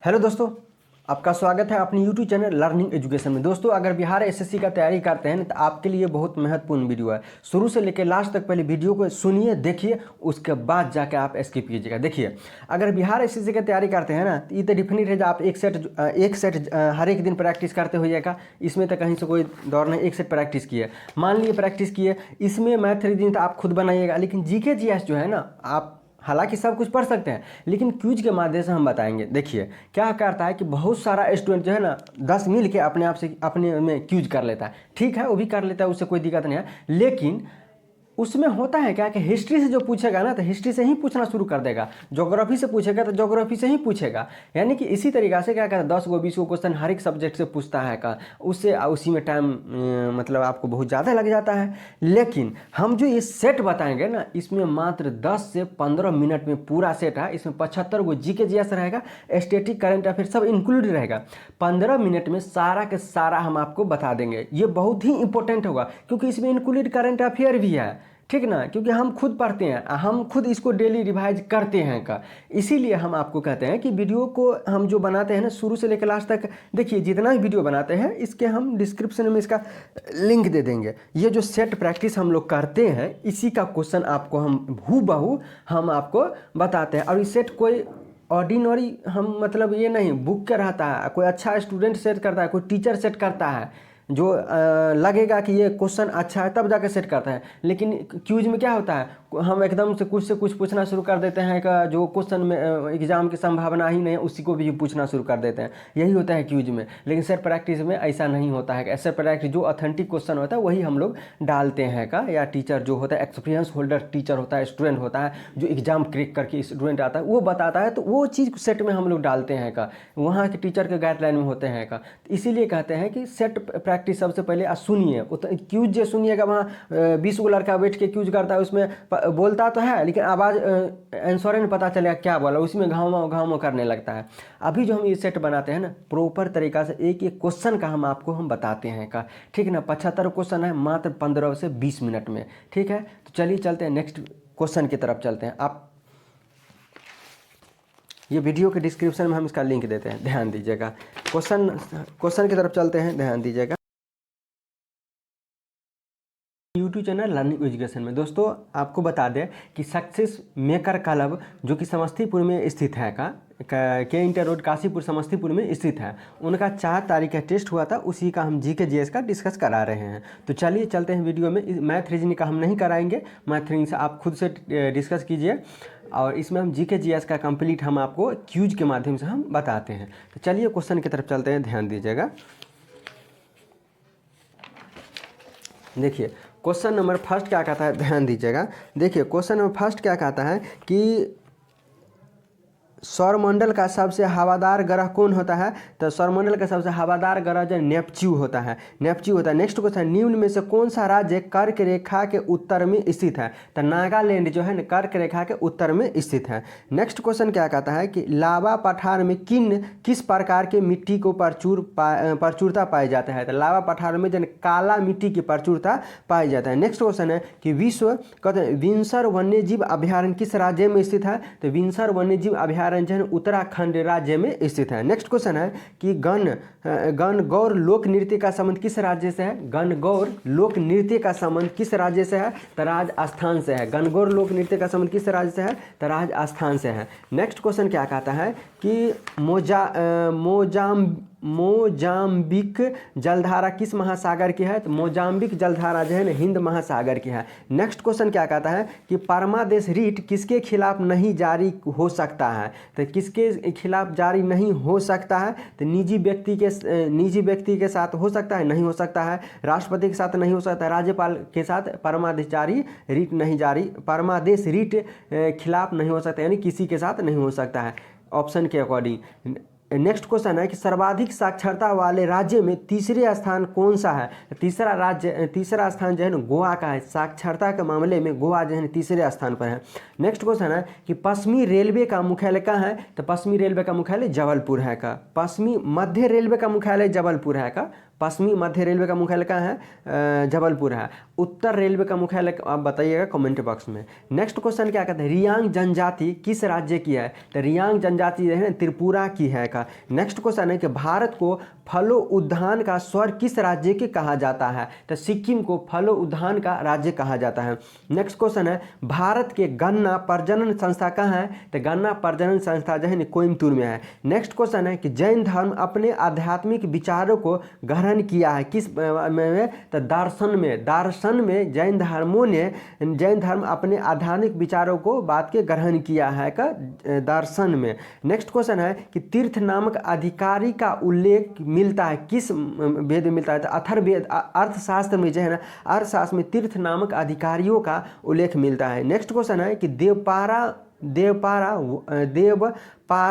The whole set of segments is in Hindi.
हेलो दोस्तों, आपका स्वागत है अपनी यूट्यूब चैनल लर्निंग एजुकेशन में। दोस्तों, अगर बिहार एसएससी का तैयारी करते हैं तो आपके लिए बहुत महत्वपूर्ण वीडियो है। शुरू से लेकर लास्ट तक पहले वीडियो को सुनिए, देखिए, उसके बाद जाके आप स्किप कीजिएगा। देखिए, अगर बिहार एसएससी की तैयारी करते हैं ना तो ये तो डिफिनिट है, आप एक सेट हर एक दिन प्रैक्टिस करते होइएगा। इसमें तो कहीं से कोई दौर नहीं, एक सेट प्रैक्टिस किए, मान लिए प्रैक्टिस किए। इसमें मैथ रीजनिंग तो आप खुद बनाइएगा, लेकिन जीके जीएस जो है ना, आप हालांकि सब कुछ पढ़ सकते हैं, लेकिन क्यूज के माध्यम से हम बताएंगे। देखिए क्या करता है कि बहुत सारा स्टूडेंट जो है ना 10 मिल के अपने आप से अपने में क्यूज कर लेता है। ठीक है, वो भी कर लेता है, उससे कोई दिक्कत नहीं है, लेकिन उसमें होता है क्या कि हिस्ट्री से जो पूछेगा ना तो हिस्ट्री से ही पूछना शुरू कर देगा, ज्योग्राफी से पूछेगा तो ज्योग्राफी से ही पूछेगा। यानी कि इसी तरीक़ा से क्या कहता है 10 गो 20 गो क्वेश्चन हर एक सब्जेक्ट से पूछता है का, उससे उसी में टाइम मतलब आपको बहुत ज़्यादा लग जाता है। लेकिन हम जो ये सेट बताएंगे ना, इसमें मात्र 10 से 15 मिनट में पूरा सेट है। इसमें 75 गो जीके जीएस रहेगा, स्टैटिक करंट अफेयर सब इंक्लूड रहेगा। 15 मिनट में सारा के सारा हम आपको बता देंगे। ये बहुत ही इंपॉर्टेंट होगा क्योंकि इसमें इंक्लूड करंट अफेयर भी है, ठीक ना, क्योंकि हम खुद पढ़ते हैं, हम खुद इसको डेली रिवाइज करते हैं का। इसीलिए हम आपको कहते हैं कि वीडियो को हम जो बनाते हैं ना शुरू से लेकर लास्ट तक, देखिए जितना भी वीडियो बनाते हैं इसके हम डिस्क्रिप्शन में इसका लिंक दे देंगे। ये जो सेट प्रैक्टिस हम लोग करते हैं इसी का क्वेश्चन आपको हम हूबहू हम आपको बताते हैं। और ये सेट कोई ऑर्डिनरी हम मतलब ये नहीं बुक के रहता है, कोई अच्छा स्टूडेंट सेट करता है, कोई टीचर सेट करता है जो लगेगा कि ये क्वेश्चन अच्छा है तब जाके सेट करता है। लेकिन क्यूज में क्या होता है, हम एकदम से कुछ पूछना शुरू कर देते हैं का जो क्वेश्चन में एग्जाम की संभावना ही नहीं है उसी को भी पूछना शुरू कर देते हैं। यही होता है क्यूज में। लेकिन सेट प्रैक्टिस में ऐसा नहीं होता है। सेट प्रैक्टिस जो ऑथेंटिक क्वेश्चन होता है वही हम लोग डालते हैं का, या टीचर जो होता है एक्सपीरियंस होल्डर टीचर होता है, स्टूडेंट होता है जो एग्जाम क्रैक करके स्टूडेंट आता है वो बताता है, तो वो चीज़ सेट में हम लोग डालते हैं का, वहाँ के टीचर के गाइडलाइन में होते हैं का। इसीलिए कहते हैं कि सेट प्रैक्टिस सबसे पहले सुनिए। क्यूज जो सुनिएगा वहाँ 20 गो लड़का बैठ के क्यूज करता है, उसमें बोलता तो है लेकिन आवाज़ आंसर नहीं पता चलेगा क्या बोला, उसी में घाव करने लगता है। अभी जो हम ये सेट बनाते हैं ना प्रॉपर तरीका से एक एक क्वेश्चन का हम बताते हैं का, ठीक है ना। 75 क्वेश्चन है मात्र 15 से 20 मिनट में, ठीक है। तो चलिए चलते हैं नेक्स्ट क्वेश्चन की तरफ चलते हैं। आप ये वीडियो के डिस्क्रिप्शन में हम इसका लिंक देते हैं, ध्यान दीजिएगा। क्वेश्चन की तरफ चलते हैं, ध्यान दीजिएगा। यूट्यूब चैनल लर्निंग एजुकेशन में दोस्तों आपको बता दें कि सक्सेस मेकर क्लब जो कि समस्तीपुर में स्थित है के इंटर रोड काशीपुर समस्तीपुर में स्थित है, उनका 4 तारीख का टेस्ट हुआ था, उसी का हम जीके जीएस का डिस्कस करा रहे हैं। तो चलिए चलते हैं वीडियो में। मैथ रीजनिंग का हम नहीं कराएंगे, मैथ रीजनिंग से आप खुद से डिस्कस कीजिए, और इसमें हम जीके जीएस का कंप्लीट हम आपको क्यूज के माध्यम से हम बताते हैं। तो चलिए क्वेश्चन की तरफ चलते हैं, ध्यान दीजिएगा। देखिए क्वेश्चन नंबर फर्स्ट क्या कहता है, ध्यान दीजिएगा। देखिए क्वेश्चन नंबर फर्स्ट क्या कहता है कि सौरमंडल का सबसे हवादार ग्रह कौन होता है। तो सौरमंडल का सबसे हवादार ग्रह जो नेपच्यून होता है, नेपच्यून होता है। नेक्स्ट क्वेश्चन, निम्न में से कौन सा राज्य कर्क रेखा के उत्तर में स्थित है। तो नागालैंड जो है ना कर्क रेखा के उत्तर में स्थित है। नेक्स्ट क्वेश्चन क्या कहता है कि लावा पठार में किस प्रकार के मिट्टी को प्रचुरता पाई जाता है। तो लावा पठार में जो काला मिट्टी की प्रचुरता पाई जाता है। नेक्स्ट क्वेश्चन है कि विंसर वन्यजीव अभ्यारण्य किस राज्य में स्थित है। तो विंसर वन्यजीव अभ्यारण्य उत्तराखंड राज्य में स्थित है। नेक्स्ट क्वेश्चन है कि गणगौर लोक नृत्य का संबंध किस राज्य से है। गणगौर लोक नृत्य का संबंध किस राज्य से है। तो राजस्थान से है। गणगौर लोक नृत्य का संबंध किस राज्य से है। तो राजस्थान से है। नेक्स्ट क्वेश्चन क्या कहता है कि मोजाम्बिक जलधारा किस महासागर की है। तो मोजाम्बिक जलधारा जो है ना हिंद महासागर की है। नेक्स्ट क्वेश्चन क्या कहता है कि परमादेश रीट किसके खिलाफ नहीं जारी हो सकता है। तो किसके खिलाफ जारी नहीं हो सकता है। तो निजी व्यक्ति के साथ हो सकता है, नहीं हो सकता है। राष्ट्रपति के साथ नहीं हो सकता है। राज्यपाल के साथ परमादेश रीट खिलाफ नहीं हो सकता, यानी किसी के साथ नहीं हो सकता है ऑप्शन के अकॉर्डिंग। नेक्स्ट क्वेश्चन है कि सर्वाधिक साक्षरता वाले राज्य में तीसरे स्थान कौन सा है। तीसरा स्थान जो है ना गोवा का है। साक्षरता के मामले में गोवा जो है तीसरे स्थान पर है। नेक्स्ट क्वेश्चन है कि पश्चिमी रेलवे का मुख्यालय कहाँ है। तो पश्चिमी रेलवे का मुख्यालय जबलपुर है का। पश्चिमी मध्य रेलवे का मुख्यालय जबलपुर है का। पश्चिमी मध्य रेलवे का मुख्यालय कहाँ है? जबलपुर है। उत्तर रेलवे का मुख्यालय आप बताइएगा कमेंट बॉक्स में। नेक्स्ट क्वेश्चन क्या कहते हैं? रियांग जनजाति किस राज्य की है? तो रियांग जनजाति जो है ना त्रिपुरा की है का। नेक्स्ट क्वेश्चन है कि भारत को फलो उद्यान का स्वर्ग किस राज्य के कहा जाता है? तो सिक्किम को फलो उद्यान का राज्य कहा जाता है। नेक्स्ट क्वेश्चन है भारत के गन्ना प्रजनन संस्था कहाँ है? तो गन्ना प्रजनन संस्था जो है कोयम्बतूर में है। नेक्स्ट क्वेश्चन है कि जैन धर्म अपने आध्यात्मिक विचारों को ग्रहण किया है किस में? तो दर्शन में जैन धर्म अपने आध्यात्मिक विचारों को बात के ग्रहण किया है का दर्शन में। नेक्स्ट क्वेश्चन है कि तीर्थ नामक अधिकारी का उल्लेख मिलता है किस वेद में मिलता है? तो अथर्ववेद अर्थशास्त्र में जो है ना, अर्थशास्त्र में तीर्थ नामक अधिकारियों का उल्लेख मिलता है। नेक्स्ट क्वेश्चन है कि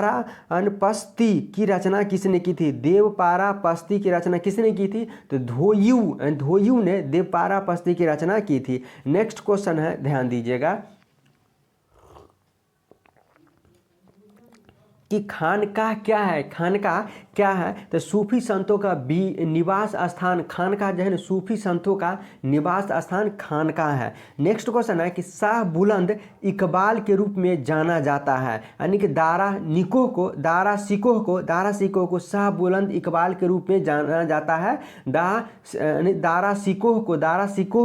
देवपारापस्ती की रचना किसने की थी? देवपारापस्ती की रचना किसने की थी? तो धोयू ने देवपारापस्ती की रचना की थी। नेक्स्ट क्वेश्चन है, ध्यान दीजिएगा कि खानकाह क्या है? खानकाह क्या है? तो सूफी संतों का निवास स्थान खानकाह जो है ना, सूफी संतों का निवास स्थान खानकाह है। नेक्स्ट क्वेश्चन है कि शाह बुलंद इकबाल के रूप में जाना जाता है, यानी कि दारा सिकोह को शाह बुलंद इकबाल के रूप में जाना जाता है। दारा सिकोह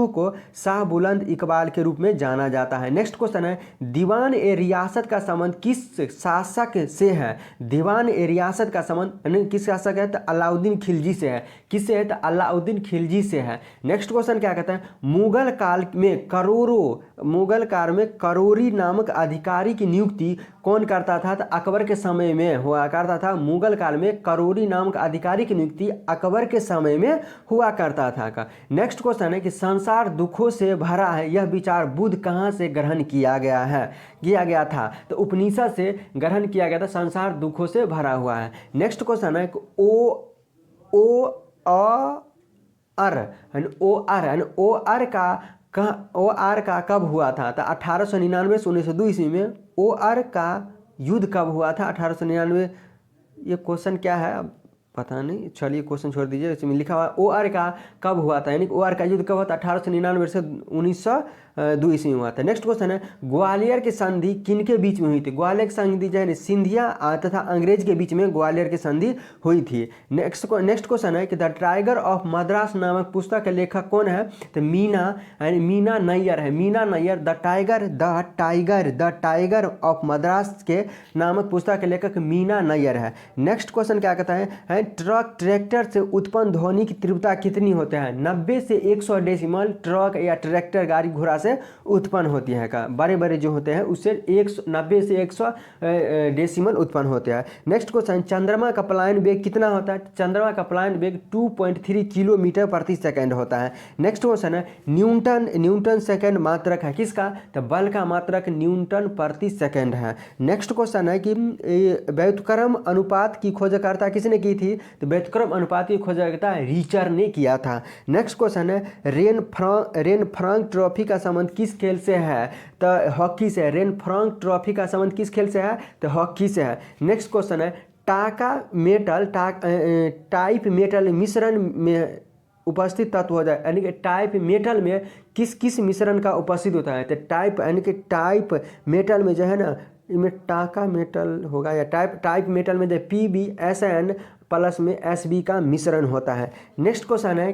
को शाह बुलंद इकबाल के रूप में जाना जाता है। नेक्स्ट क्वेश्चन है दीवान ए रियासत का संबंध किस शासक से है? दीवान ए रियासत का संबंध किस शासक है? तो अलाउद्दीन खिलजी से है। किससे है? तो अलाउद्दीन खिलजी से है। नेक्स्ट क्वेश्चन क्या कहता है? मुगल काल में करोरी नामक अधिकारी की नियुक्ति कौन करता था? तो अकबर के समय में हुआ करता था। मुगल काल में करोरी नामक अधिकारी की नियुक्ति अकबर के समय में हुआ करता था का। नेक्स्ट क्वेश्चन है कि संसार दुखों से भरा है यह विचार बुद्ध कहाँ से ग्रहण किया गया था? तो उपनिषद से ग्रहण किया गया था। संसार दुखों से भरा हुआ है। नेक्स्ट क्वेश्चन है कि ओ आर का कब हुआ था? तो 1899 से 1902 ईस्वी में ओ आर का युद्ध कब हुआ था? 1899। ये क्वेश्चन क्या है अब पता नहीं, चलिए क्वेश्चन छोड़ दीजिए। इसमें लिखा हुआ ओ आर का कब हुआ था, यानी ओ आर का युद्ध कब हुआ था? 1899 से 1902 ईस्वी में हुआ था। नेक्स्ट क्वेश्चन है ग्वालियर की संधि किनके बीच में हुई थी? ग्वालियर की संधि जो है सिंधिया तथा अंग्रेज के बीच में ग्वालियर की संधि हुई थी। नेक्स्ट क्वेश्चन है कि द टाइगर ऑफ मद्रास नामक पुस्तक के लेखक कौन है? तो मीना नैयर है। Meena Nayar the tiger of Madras के नामक पुस्तक के लेखक मीना नैयर है। नेक्स्ट क्वेश्चन क्या कहता है ट्रैक्टर से उत्पन्न ध्वनि की तीव्रता कितनी होती है? 90 से 100 डेसिमल ट्रक या ट्रैक्टर गाड़ी घोड़ा से उत्पन्न होती है का। बड़े बड़े जो होते हैं उससे 90 से 100 डेसिमल उत्पन्न होते हैं। नेक्स्ट क्वेश्चन चंद्रमा का पलायन वेग कितना होता है? चंद्रमा का पलायन वेग 2.3 किलोमीटर प्रति सेकंड होता है। नेक्स्ट क्वेश्चन है न्यूटन सेकंड मात्रक है किसका? तो बल का मात्रक न्यूटन प्रति सेकंड है। नेक्स्ट क्वेश्चन है कि व्युत्क्रम अनुपात की खोजकर्ता किसने की थी? तो व्युत्क्रम अनुपात की खोजकर्ता रीचर ने किया था। नेक्स्ट क्वेश्चन है रेन फ्रांक ट्रॉफी का संबंध किस खेल से है? तो हॉकी से। रेन फ्रांक ट्रॉफी का संबंध किस खेल से है? तो हॉकी से है। नेक्स्ट क्वेश्चन है टाइप मेटल मिश्रण में उपस्थित तत्व हो जाए, यानी कि टाइप मेटल में किस किस मिश्रण का उपस्थित होता है? तो टाइप यानी कि टाइप मेटल में जो है ना, इनमें टाका मेटल होगा या टाइप मेटल में जो PbSN प्लस में Sb का मिश्रण होता है। नेक्स्ट क्वेश्चन है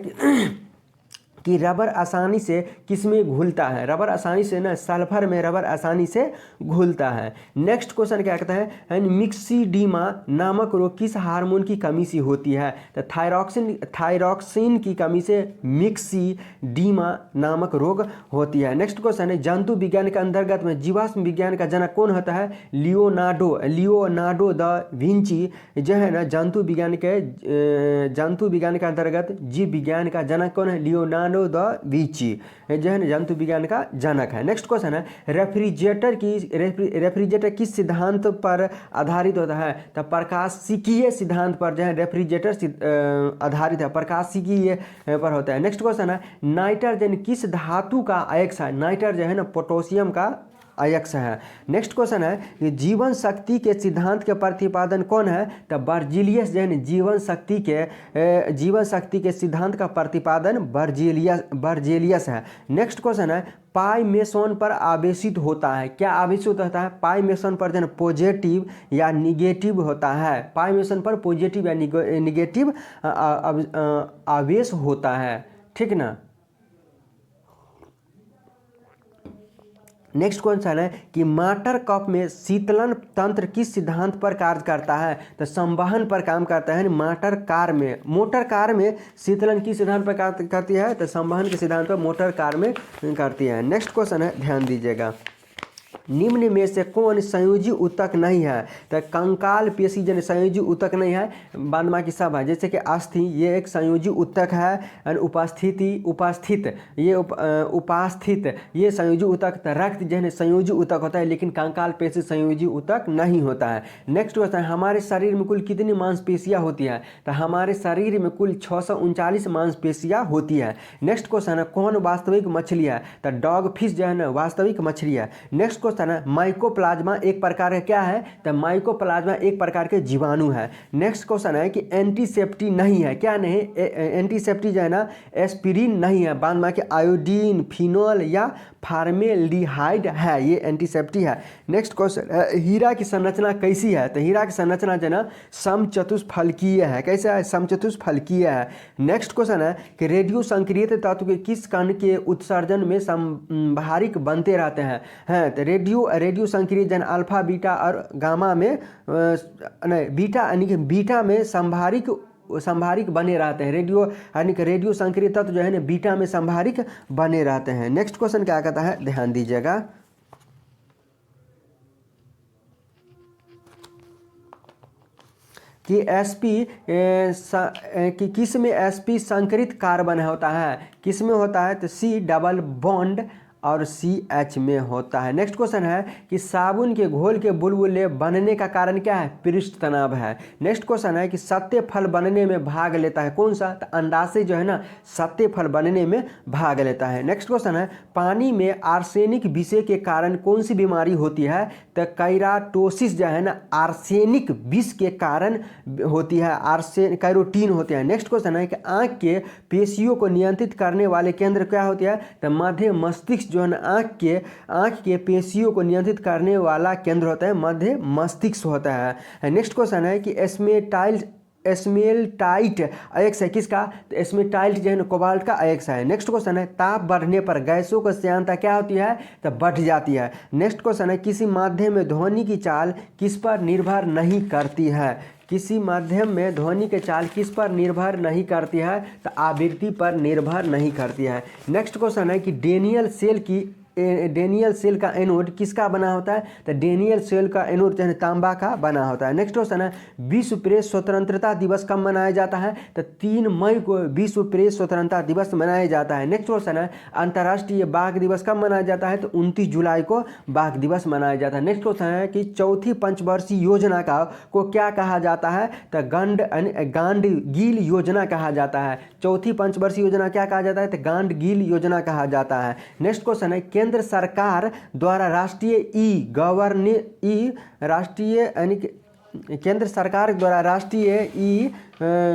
कि रबर आसानी से किस में घुलता है? रबर आसानी से ना सल्फर में रबर आसानी से घुलता है। नेक्स्ट क्वेश्चन क्या कहता है मिक्सीडीमा नामक रोग किस हार्मोन की कमी से होती है? तो थायरॉक्सिन की कमी से मिक्सीडीमा नामक रोग होती है। नेक्स्ट क्वेश्चन है जंतु विज्ञान के अंतर्गत में जीवाश्म विज्ञान का जनक कौन होता है? लियोनार्डो द विंची जो है ना जंतु विज्ञान के अंतर्गत जीव विज्ञान का जनक कौन है? लियोनार्डो द विंची जो है ना जंतु विज्ञान का जनक है। नेक्स्ट क्वेश्चन है रेफ्रिजरेटर किस सिद्धांत पर आधारित होता है? तो प्रकाशिकीय सिद्धांत पर जो है रेफ्रिजरेटर आधारित है, प्रकाशिकीय पर होता है। नेक्स्ट क्वेश्चन है नाइट्रोजन किस धातु का अयस्क है? नाइट्रोजन जो है ना पोटेशियम का अयस्क है। नेक्स्ट क्वेश्चन है कि जीवन शक्ति के सिद्धांत के प्रतिपादन कौन है? तो बर्जीलियस जो है जीवन शक्ति के सिद्धांत का प्रतिपादन बर्जेलियस है। नेक्स्ट क्वेश्चन है पाई मेसोन पर आवेशित होता है, क्या आवेशित होता है? पाई मेसोन पर जो है पॉजिटिव या निगेटिव होता है, पाई मेसोन पर पॉजिटिव या निगेटिव आवेश होता है, ठीक ना। नेक्स्ट क्वेश्चन है कि माटर कप में शीतलन तंत्र किस सिद्धांत पर कार्य करता है? तो संवहन पर काम करता है। मोटर कार में शीतलन किस सिद्धांत पर कार्य करती है? तो संवहन के सिद्धांत पर मोटर कार में करती है। नेक्स्ट क्वेश्चन है, ध्यान दीजिएगा, निम्न में से कौन संयोजी ऊतक नहीं है? तो कंकाल पेशी जन संयोजी ऊतक नहीं है, बाद बाकी सब है। जैसे कि अस्थि ये एक संयोजी ऊतक है, उपस्थित ये संयोजी ऊतक। रक्त जन संयोजी ऊतक होता है, लेकिन कंकाल पेशी संयोजी ऊतक नहीं होता है। नेक्स्ट क्वेश्चन, हमारे शरीर में कुल कितनी मांसपेशियां होती है? तो हमारे शरीर में कुल 639 मांसपेशियां होती है। नेक्स्ट क्वेश्चन है कौन वास्तविक मछली है? तो डॉग फिश जो है ना वास्तविक मछली है। नेक्स्ट क्वेश्चन है माइकोप्लाज्मा एक प्रकार का क्या है? तो माइकोप्लाज्मा एक प्रकार के जीवाणु है। नेक्स्ट क्वेश्चन है कि एंटीसेप्टिक नहीं है, क्या नहीं? एंटीसेप्टिक जो है ना एस्पिरिन नहीं है, बाद में कि आयोडीन, फिनोल या फार्मेल्डिहाइड है, ये एंटीसेप्टिक है। नेक्स्ट क्वेश्चन है हीरा की संरचना कैसी है? तो हीरा की संरचना जो है ना समचतुष्फलकीय है। कैसा है? समचतुष्फलकीय है। नेक्स्ट क्वेश्चन है कि रेडियो संक्रियत तत्व के किस कण के उत्सर्जन में संभारिक बनते रहते हैं? तो रेडियो संक्रिय जन अल्फा बीटा और गामा में बीटा में संभारिक बने रहते हैं। रेडियो संक्रिय तत्व जो है ना बीटा में संभारिक बने रहते हैं। नेक्स्ट क्वेश्चन क्या कहता है, ध्यान दीजिएगा, कि किस में sp संकरित कार्बन होता है? किस में होता है? तो C डबल बॉन्ड और CH में होता है। नेक्स्ट क्वेश्चन है कि साबुन के घोल के बुलबुले बनने का कारण क्या है? पृष्ठ तनाव है। नेक्स्ट क्वेश्चन है कि सत्य फल बनने में भाग लेता है कौन सा? तो अंडाशय जो है ना सत्य फल बनने में भाग लेता है। नेक्स्ट क्वेश्चन है पानी में आर्सेनिक विषय के कारण कौन सी बीमारी होती है? तो कैराटोसिस जो है ना आर्सेनिक विष के कारण होती है, कैरोटीन होते हैं। नेक्स्ट क्वेश्चन है कि आँख के पेशियों को नियंत्रित करने वाले केंद्र क्या होती है? तो मध्य मस्तिष्क जो है ना आँख के पेशियों को नियंत्रित करने वाला केंद्र होता है, मध्य मस्तिष्क होता है। नेक्स्ट क्वेश्चन है कि एस्मेल्टाइट अयस्क है किसका? तो एस्मेल्टाइट जो है ना कोबाल्ट का अयस्क है। नेक्स्ट क्वेश्चन है ताप बढ़ने पर गैसों की श्यानता क्या होती है? तो बढ़ जाती है। नेक्स्ट क्वेश्चन है किसी माध्यम में ध्वनि की चाल किस पर निर्भर नहीं करती है? किसी माध्यम में ध्वनि की चाल किस पर निर्भर नहीं करती है? तो आवृत्ति पर निर्भर नहीं करती है। नेक्स्ट क्वेश्चन है कि डेनियल सेल का एनोड किसका बना होता है? तो डेनियल सेल का एनोड जो है तांबा का बना होता है। नेक्स्ट क्वेश्चन है विश्व प्रेस स्वतंत्रता दिवस कब मनाया जाता है? तो 3 मई को विश्व प्रेस स्वतंत्रता दिवस मनाया जाता है। नेक्स्ट क्वेश्चन है अंतर्राष्ट्रीय बाघ दिवस कब मनाया जाता है? तो 29 जुलाई को बाघ दिवस मनाया जाता है। नेक्स्ट क्वेश्चन है कि चौथी पंचवर्षीय योजना को क्या कहा जाता है? तो गांड-गील योजना कहा जाता है। चौथी पंचवर्षीय योजना क्या कहा जाता है? तो गांड-गील योजना कहा जाता है। नेक्स्ट क्वेश्चन है केंद्र सरकार द्वारा राष्ट्रीय ई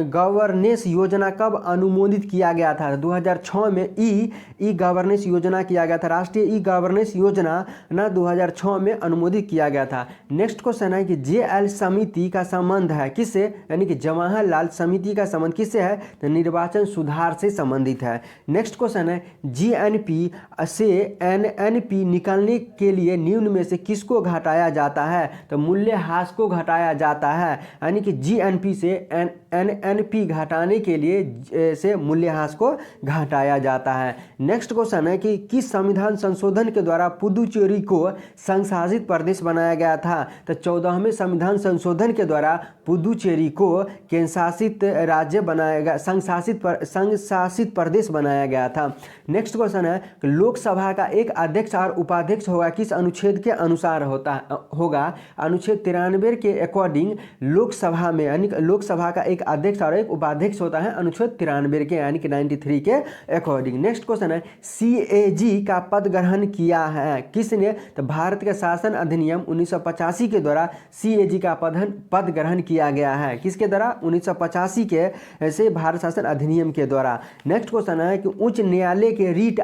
गवर्नेंस योजना कब अनुमोदित किया गया था? 2006 में ई गवर्नेंस योजना किया गया था। राष्ट्रीय ई गवर्नेंस योजना ना 2006 में अनुमोदित किया गया था। नेक्स्ट क्वेश्चन है कि JL समिति का संबंध है किससे? यानी कि जवाहरलाल समिति का संबंध किससे है? तो निर्वाचन सुधार से संबंधित है। नेक्स्ट क्वेश्चन है GNP से NNP निकालने के लिए निम्न में से किसको घटाया जाता है? तो मूल्यह्रास को घटाया जाता है। यानी कि GNP से NNP घटाने के लिए से मूल्यह्रास को घटाया जाता है। नेक्स्ट क्वेश्चन है कि किस संविधान संशोधन के द्वारा पुदुचेरी को संशासित प्रदेश बनाया गया था? तो 14वें संविधान संशोधन के द्वारा पुदुचेरी को केंद्रशासित राज्य बनाया गया, संशासित प्रदेश बनाया गया था। नेक्स्ट क्वेश्चन है कि लोकसभा का एक अध्यक्ष और उपाध्यक्ष होगा किस अनुच्छेद के अनुसार होगा? अनुच्छेद 93 के अकॉर्डिंग लोकसभा में यानी लोकसभा का एक अध्यक्ष और एक उपाध्यक्ष होता है अनुच्छेद 93 के यानी कि 93 के अकॉर्डिंग। नेक्स्ट क्वेश्चन है CAG का पद ग्रहण किया है किसने? तो भारत के शासन अधिनियम 1985 के द्वारा CAG का पद ग्रहण किया गया है। किसके द्वारा? 1985 के से भारत शासन अधिनियम के द्वारा। नेक्स्ट क्वेश्चन है कि उच्च न्यायालय के रीट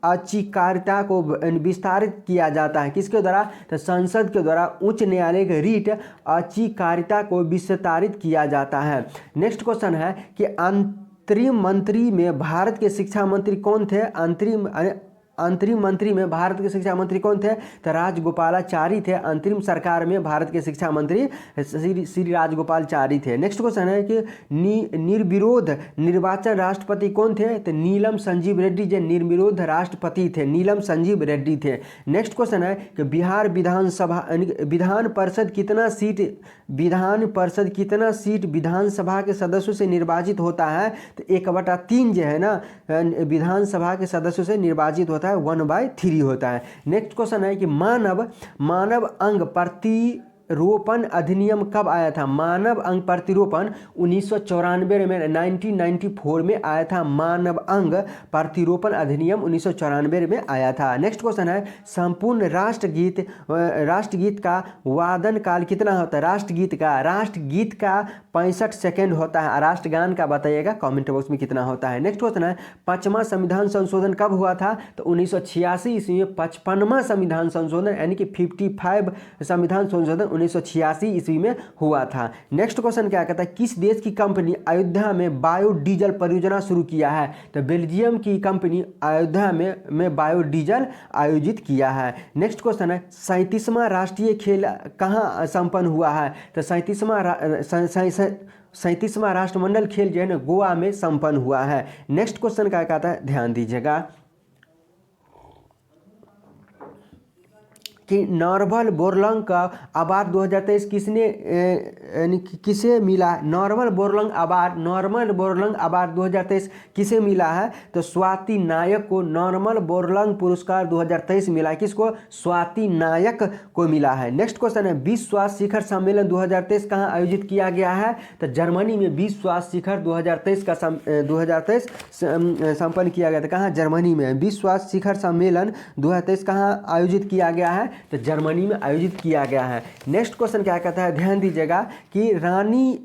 अधिकारिता को विस्तारित किया जाता है किसके द्वारा? तो संसद के द्वारा उच्च न्यायालय के रीट अधिकारिता को विस्तारित किया जाता है। नेक्स्ट क्वेश्चन है कि अंतरिम मंत्री में भारत के शिक्षा मंत्री कौन थे? अंतरिम मंत्री में भारत के शिक्षा मंत्री कौन थे? तो राजगोपालाचारी थे। अंतरिम सरकार में भारत के शिक्षा मंत्री श्री राजगोपालाचारी थे। नेक्स्ट क्वेश्चन है कि निर्विरोध निर्वाचन राष्ट्रपति कौन थे? तो नीलम संजीव रेड्डी जो निर्विरोध राष्ट्रपति थे, नीलम संजीव रेड्डी थे। नेक्स्ट क्वेश्चन है कि बिहार विधान परिषद कितना सीट विधानसभा के सदस्यों से निर्वाचित होता है? तो 1/3 जो है ना विधानसभा के सदस्यों से निर्वाचित होता है, 1/3 होता है। नेक्स्ट क्वेश्चन है कि मानव अंग प्रतिरोपण अधिनियम कब आया था? मानव अंग प्रतिरोपण 1994 में 1994 में आया था। मानव अंग प्रतिरोपण अधिनियम 1994 में आया था। नेक्स्ट क्वेश्चन है संपूर्ण राष्ट्रगीत का वादन काल कितना होता है? राष्ट्रगीत का 65 सेकेंड होता है। राष्ट्रगान का बताइएगा कमेंट बॉक्स में कितना होता है। नेक्स्ट क्वेश्चन है 5वां संविधान संशोधन कब हुआ था? तो 1986 ईस्वी में 55वां संविधान संशोधन यानी कि 55 संविधान संशोधन 1986 ईस्वी में हुआ था। नेक्स्ट क्वेश्चन क्या कहता है किस देश की कंपनी अयोध्या में बायोडीजल परियोजना शुरू किया है? तो बेल्जियम की कंपनी अयोध्या में बायोडीजल आयोजित किया है। नेक्स्ट क्वेश्चन है 37वां राष्ट्रीय खेल कहाँ संपन्न हुआ है? तो 37वां राष्ट्रमंडल खेल जो है ना गोवा में संपन्न हुआ है। नेक्स्ट क्वेश्चन क्या कहता है ध्यान दीजिएगा कि नॉर्मन बोरलॉग का अवार्ड 2023 किसे मिला है? नॉर्मन बोरलॉग अवार्ड 2023 किसे मिला है? तो स्वाति नायक को नॉर्मन बोरलॉग पुरस्कार 2023 मिला है। किसको? स्वाति नायक को मिला है। नेक्स्ट क्वेश्चन है विश्व स्वास्थ्य शिखर सम्मेलन 2023 कहाँ आयोजित किया गया है? तो जर्मनी में विश्व स्वास्थ्य शिखर 2023 का 2023 संपन्न किया गया था। कहाँ? जर्मनी में। विश्व स्वास्थ्य शिखर सम्मेलन 2023 कहाँ आयोजित किया गया है? तो जर्मनी में आयोजित किया गया है। नेक्स्ट क्वेश्चन क्या कहता है ध्यान दीजिएगा कि रानी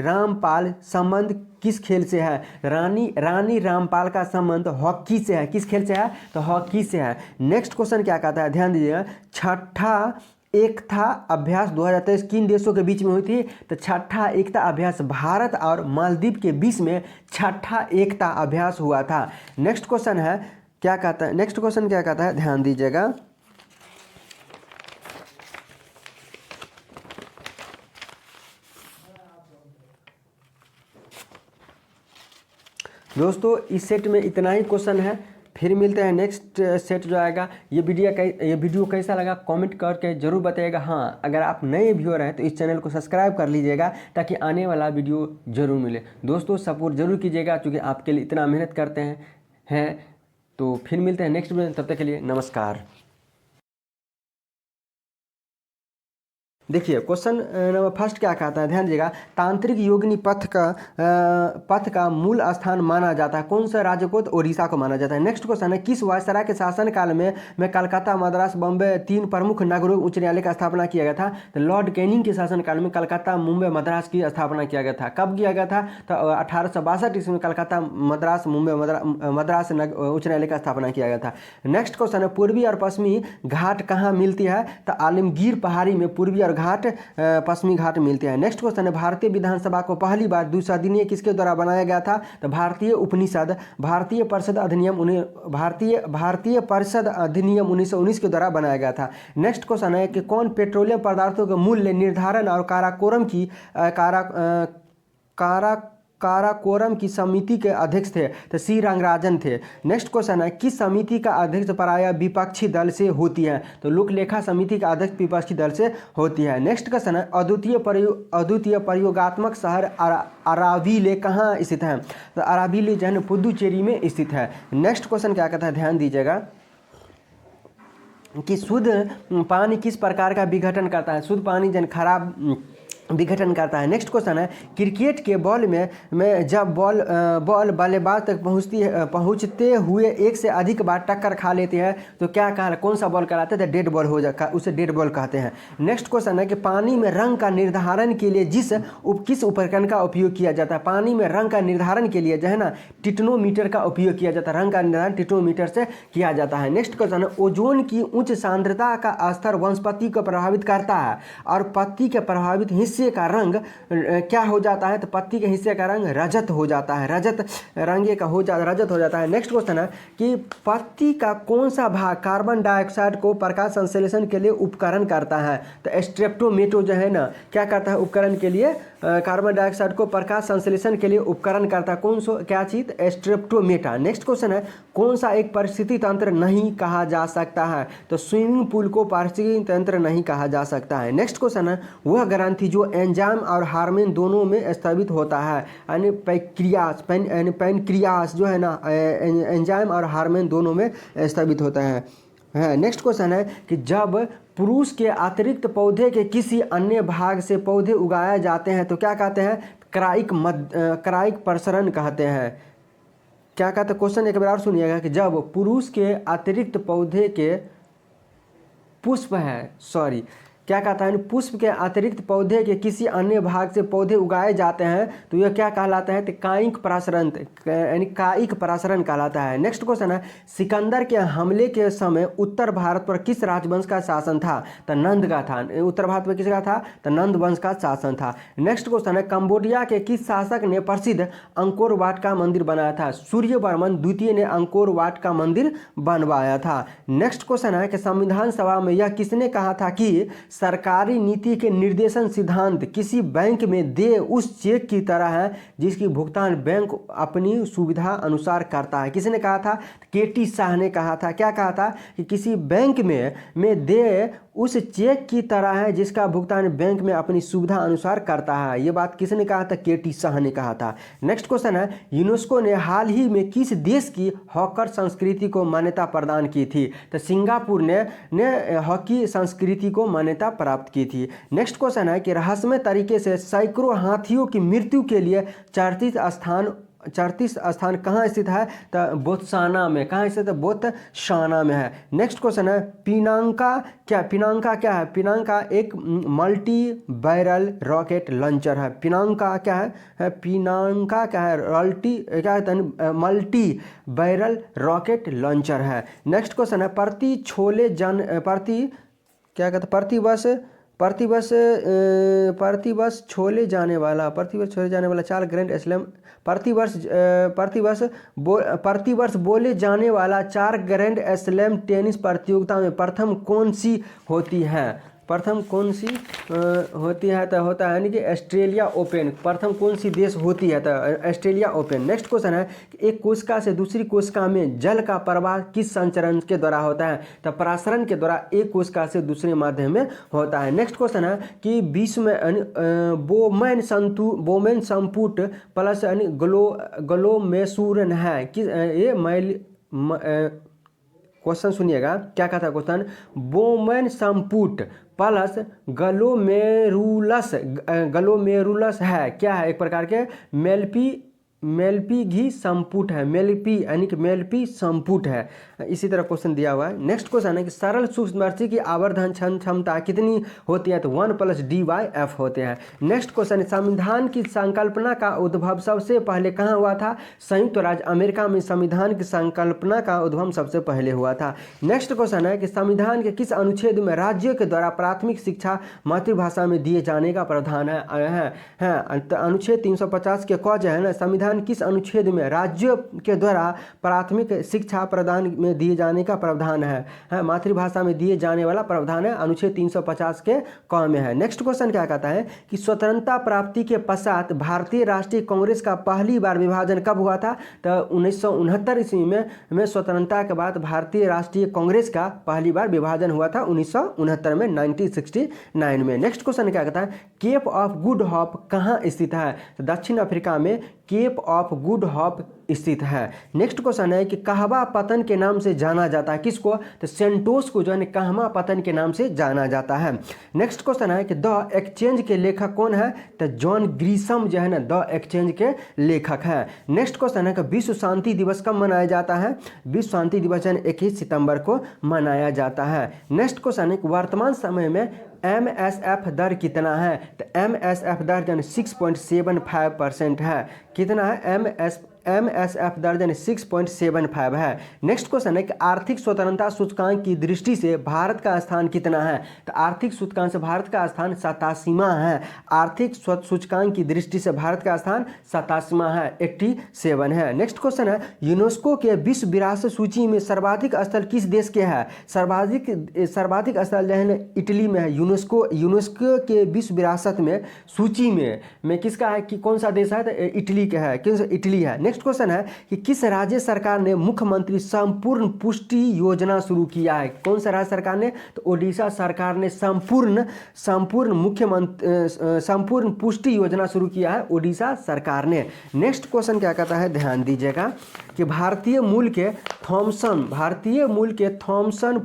रामपाल संबंध किस खेल से है? रानी रामपाल का संबंध हॉकी से है। किस खेल से है? तो हॉकी से है। नेक्स्ट क्वेश्चन क्या कहता है ध्यान दीजिएगा छठा एकता अभ्यास 2023 किन देशों के बीच में हुई थी? तो छठा एकता अभ्यास भारत और मालदीव के बीच में छठा एकता अभ्यास हुआ था। नेक्स्ट क्वेश्चन क्या कहता है ध्यान दीजिएगा दोस्तों इस सेट में इतना ही क्वेश्चन है। फिर मिलते हैं नेक्स्ट सेट जो आएगा। ये वीडियो कैसा लगा कमेंट करके ज़रूर बताइएगा। हाँ अगर आप नए व्यूअर हैं तो इस चैनल को सब्सक्राइब कर लीजिएगा ताकि आने वाला वीडियो ज़रूर मिले। दोस्तों सपोर्ट ज़रूर कीजिएगा क्योंकि आपके लिए इतना मेहनत करते हैं। तो फिर मिलते हैं नेक्स्ट वीडियो। तब तक के लिए नमस्कार। देखिए क्वेश्चन नंबर फर्स्ट क्या कहता है ध्यान दीजिएगा तांत्रिक योगिनी पथ का मूल स्थान माना जाता है कौन सा राज्य को? तो ओडिशा को माना जाता है। नेक्स्ट क्वेश्चन है किस वायसराय के शासनकाल में कलकत्ता मद्रास बॉम्बे 3 प्रमुख नगरों उच्च न्यायालय का स्थापना किया गया था? तो लॉर्ड कैनिंग के शासनकाल में कलकत्ता मुंबई मद्रास की स्थापना किया गया था। कब किया गया था? तो 1862 ईस्वी में कलकत्ता मद्रास मुंबई मद्रास उच्च न्यायालय का स्थापना किया गया था। नेक्स्ट क्वेश्चन है पूर्वी और पश्चिमी घाट कहाँ मिलती है? तो आलमगीर पहाड़ी में पूर्वी और पश्चिमी घाट मिलते हैं। नेक्स्ट क्वेश्चन है भारतीय विधानसभा को पहली बार द्विसदनीय किसके द्वारा बनाया गया था? तो भारतीय परिषद अधिनियम 1919 के द्वारा बनाया गया था। नेक्स्ट क्वेश्चन है कि कौन पेट्रोलियम पदार्थों के मूल्य निर्धारण और काराकोरम की समिति के अध्यक्ष थे? तो सी रंगराजन थे। नेक्स्ट क्वेश्चन है किस समिति का अध्यक्ष प्रायः विपक्षी दल से होती है? तो लोकलेखा समिति का अध्यक्ष विपक्षी दल से होती है। नेक्स्ट क्वेश्चन है अद्वितीय प्रयोगात्मक शहर अराविले कहाँ स्थित है? तो अराविले जो है पुदुचेरी में स्थित है। नेक्स्ट क्वेश्चन क्या कहता है ध्यान दीजिएगा कि शुद्ध पानी किस प्रकार का विघटन करता है? शुद्ध पानी जन खराब विघटन करता है। नेक्स्ट क्वेश्चन है क्रिकेट के बॉल में जब बॉल बल्लेबाज तक पहुंचते हुए एक से अधिक बार टक्कर खा लेती है तो क्या कहा, कौन सा बॉल कहलाता है, डेड बॉल हो जाता है, उसे डेड बॉल कहते हैं। नेक्स्ट क्वेश्चन है कि पानी में रंग का निर्धारण के लिए किस उपकरण का उपयोग किया जाता है। पानी में रंग का निर्धारण के लिए जो है ना टिटनोमीटर का उपयोग किया जाता है। रंग का निर्धारण टिटनोमीटर से किया जाता है। नेक्स्ट क्वेश्चन है ओजोन की उच्च सांद्रता का स्तर वनस्पति को प्रभावित करता है और पत्ती के प्रभावित हिस्से का रंग क्या हो जाता है, तो पत्ती के हिस्से का रंग रजत हो जाता है, रजत हो जाता है। नेक्स्ट क्वेश्चन है कि पत्ती का कौन सा भाग कार्बन डाइऑक्साइड को प्रकाश संश्लेषण के लिए उपकरण करता है, तो स्ट्रेप्टोमेटो जो है ना क्या करता है उपकरण के लिए, कार्बन डाइऑक्साइड को प्रकाश संश्लेषण के लिए उपकरण करता है, कौन सा क्या चीज, स्ट्रेप्टोमेटा। नेक्स्ट क्वेश्चन है कौन सा एक परिस्थिति तंत्र नहीं कहा जा सकता है, तो स्विमिंग पूल को परिस्थिति तंत्र नहीं कहा जा सकता है। नेक्स्ट क्वेश्चन है वह ग्रंथि जो एंजाइम और हार्मोन दोनों में स्थापित होता है, यानी पैनक्रियास जो है ना एंजाइम और हार्मोन दोनों में स्थापित होता है। नेक्स्ट क्वेश्चन है कि जब पुरुष के अतिरिक्त पौधे के किसी अन्य भाग से पौधे उगाए जाते हैं तो क्या कहते हैं, क्राइक प्रसरण कहते हैं। क्या कहते हैं, क्वेश्चन एक बार और सुनिएगा कि जब पुरुष के अतिरिक्त पौधे के पुष्प है क्या कहता है, पुष्प के अतिरिक्त पौधे के किसी अन्य भाग से पौधे उगाए जाते हैं तो यह क्या कहलाता है, तो कायिक प्रसरण यानी कायिक प्रसरण कहलाता है। नेक्स्ट क्वेश्चन है सिकंदर के हमले के समय उत्तर भारत पर किस राजवंश का शासन था, तो नंद का था। उत्तर भारत पर किसका था, तो नंद वंश का शासन था। नेक्स्ट क्वेश्चन है कंबोडिया के किस शासक ने प्रसिद्ध अंकोर वाट का मंदिर बनाया था, सूर्यवर्मन द्वितीय ने अंकोर वाट का मंदिर बनवाया था। नेक्स्ट क्वेश्चन है कि संविधान सभा में यह किसने कहा था कि सरकारी नीति के निर्देशन सिद्धांत किसी बैंक में देय उस चेक की तरह है जिसकी भुगतान बैंक अपनी सुविधा अनुसार करता है। किसने कहा था, केटी शाह ने कहा था। क्या कहा था कि किसी बैंक में देय उस चेक की तरह है जिसका भुगतान बैंक में अपनी सुविधा अनुसार करता है। ये बात किसने कहा था, केटी शाह ने कहा था। नेक्स्ट क्वेश्चन है यूनेस्को ने हाल ही में किस देश की हॉकर संस्कृति को मान्यता प्रदान की थी, तो सिंगापुर ने हॉकी संस्कृति को मान्यता प्राप्त की थी। नेक्स्ट क्वेश्चन है कि रहस्यमय तरीके से सैकड़ों हाथियों की मृत्यु के लिए 34 स्थान कहाँ स्थित है, तो बोत्सवाना में। कहाँ स्थित है, बोत्सवाना में है। नेक्स्ट क्वेश्चन है पिनांका क्या है, पिनांका एक मल्टी बैरल रॉकेट लॉन्चर है। पिनांका क्या है, पिनांका क्या है, मल्टी बैरल रॉकेट लॉन्चर है। नेक्स्ट क्वेश्चन है प्रतिवर्ष छोड़े जाने वाला 4 ग्रैंड स्लैम प्रतिवर्ष बोले जाने वाला 4 ग्रैंड स्लैम टेनिस प्रतियोगिता में प्रथम कौन सी होती है, तो होता है यानी कि ऑस्ट्रेलिया ओपन। प्रथम कौन सी देश होती है, तो ऑस्ट्रेलिया ओपन। नेक्स्ट क्वेश्चन है एक कोशिका से दूसरी कोशिका में जल का प्रवाह किस संचरण के द्वारा होता है, तो परासरण के द्वारा एक कोशिका से दूसरे माध्यम में होता है। नेक्स्ट क्वेश्चन है कि विश्व में बोमेन संपुट प्लस यानी ग्लोमेसुरन है कि ये क्वेश्चन सुनिएगा क्या कहता है क्वेश्चन, बोमेन संपुट प्लस ग्लोमेरुलस है, क्या है, एक प्रकार के मेल्पी संपुट है, मेल्पी यानी कि मेल्पी संपुट है। इसी तरह क्वेश्चन दिया हुआ है। नेक्स्ट क्वेश्चन है कि सरल सूक्ष्मदर्शी की आवर्धन क्षमता कितनी होती है, तो 1 + d/f होते हैं। नेक्स्ट क्वेश्चन है संविधान की संकल्पना का उद्भव सबसे पहले कहाँ हुआ था, संयुक्त राज्य अमेरिका में संविधान की संकल्पना का उद्भव सबसे पहले हुआ था। नेक्स्ट क्वेश्चन है कि संविधान के किस अनुच्छेद में राज्यों के द्वारा प्राथमिक शिक्षा मातृभाषा में दिए जाने का प्रावधान है। अनुच्छेद 350 के क जो है ना, संविधान किस अनुच्छेद में राज्यों के द्वारा प्राथमिक शिक्षा प्रदान में दिए जाने का प्रावधान है, मातृभाषा में दिए जाने वाला प्रावधान है, अनुच्छेद 350 के क में है। नेक्स्ट क्वेश्चन क्या कहता है कि स्वतंत्रता प्राप्ति के पश्चात भारतीय राष्ट्रीय कांग्रेस का पहली बार विभाजन कब हुआ था, तो 1969 ईस्वी में स्वतंत्रता के बाद भारतीय राष्ट्रीय कांग्रेस का पहली बार विभाजन हुआ था 1969 में, 1969 में। नेक्स्ट क्वेश्चन क्या कहता है केप ऑफ गुड होप कहाँ स्थित है, तो दक्षिण अफ्रीका में केप ऑफ गुड होप स्थित है। नेक्स्ट क्वेश्चन है कि कहवा पतन के नाम से जाना जाता है, किसको? तो सेंटोस को जो है कहवा पतन के नाम से जाना जाता है। नेक्स्ट क्वेश्चन है कि द एक्सचेंज के लेखक कौन है? तो जॉन ग्रीशम जो है ना द एक्सचेंज के लेखक है। नेक्स्ट क्वेश्चन है कि विश्व शांति दिवस कब मनाया जाता है? विश्व शांति दिवस 21 सितंबर को मनाया जाता है। नेक्स्ट क्वेश्चन है कि वर्तमान समय में MSF दर कितना है? तो MSF दर जो 6.75% है। कितना है? MSF दर 6.75 है। नेक्स्ट क्वेश्चन है कि आर्थिक स्वतंत्रता सूचकांक की दृष्टि से भारत का स्थान कितना है? तो आर्थिक सूचकांक से भारत का स्थान 87वां है। आर्थिक सूचकांक की दृष्टि से भारत का स्थान 87वां है, 87 है। नेक्स्ट क्वेश्चन है यूनेस्को के विश्व विरासत सूची में सर्वाधिक स्थल किस देश के है? सर्वाधिक स्थल जो है ना इटली में है। यूनेस्को के विश्व विरासत में सूची में किसका है कि कौन सा देश है? तो इटली का है। इटली है। नेक्स्ट क्वेश्चन है कि किस राज्य सरकार ने मुख्यमंत्री संपूर्ण पुष्टि योजना शुरू किया है? कौन सा राज्य सरकार ने? तो ओडिशा सरकार ने संपूर्ण पुष्टि योजना शुरू किया है, ओडिशा सरकार ने। नेक्स्ट क्वेश्चन क्या कहता है, ध्यान दीजिएगा कि भारतीय मूल के थॉमसन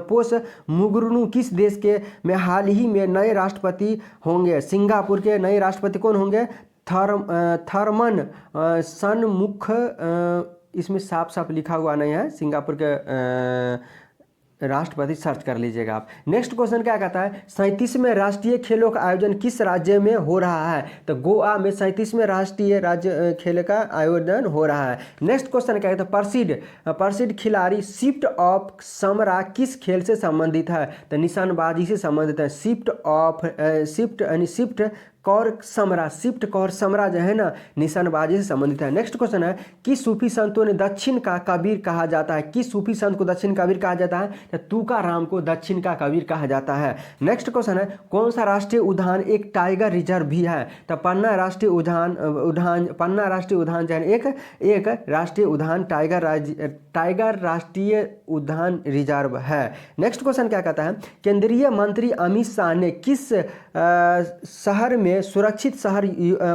पोस मुगुरुनु किस देश के में हाल ही में नए राष्ट्रपति होंगे? सिंगापुर के नए राष्ट्रपति कौन होंगे? थर्मन सनमुख, इसमें साफ साफ लिखा हुआ नहीं है, सिंगापुर के राष्ट्रपति सर्च कर लीजिएगा आप। नेक्स्ट क्वेश्चन क्या कहता है 37वें राष्ट्रीय खेलों का आयोजन किस राज्य में हो रहा है? तो गोवा में 37वें राष्ट्रीय राज्य खेल का आयोजन हो रहा है। नेक्स्ट क्वेश्चन क्या कहता है प्रसिद्ध खिलाड़ी शिफ्ट ऑफ समरा किस खेल से संबंधित है? तो निशानबाजी से संबंधित है। शिफ्ट कौर समरा जो है ना निशानबाजी से संबंधित है। नेक्स्ट क्वेश्चन है किस सूफी संतों ने दक्षिण का कबीर कहा जाता है? किस सूफी संत को दक्षिण कबीर कहा जाता है? तो तुकाराम को दक्षिण का कबीर कहा जाता है। नेक्स्ट क्वेश्चन है कौन सा राष्ट्रीय उद्यान एक टाइगर रिजर्व भी है? तो पन्ना राष्ट्रीय उद्यान जो है एक राष्ट्रीय उद्यान टाइगर राष्ट्रीय उद्यान रिजर्व है। नेक्स्ट क्वेश्चन क्या कहता है केंद्रीय मंत्री अमित शाह ने किस शहर में सुरक्षित शहर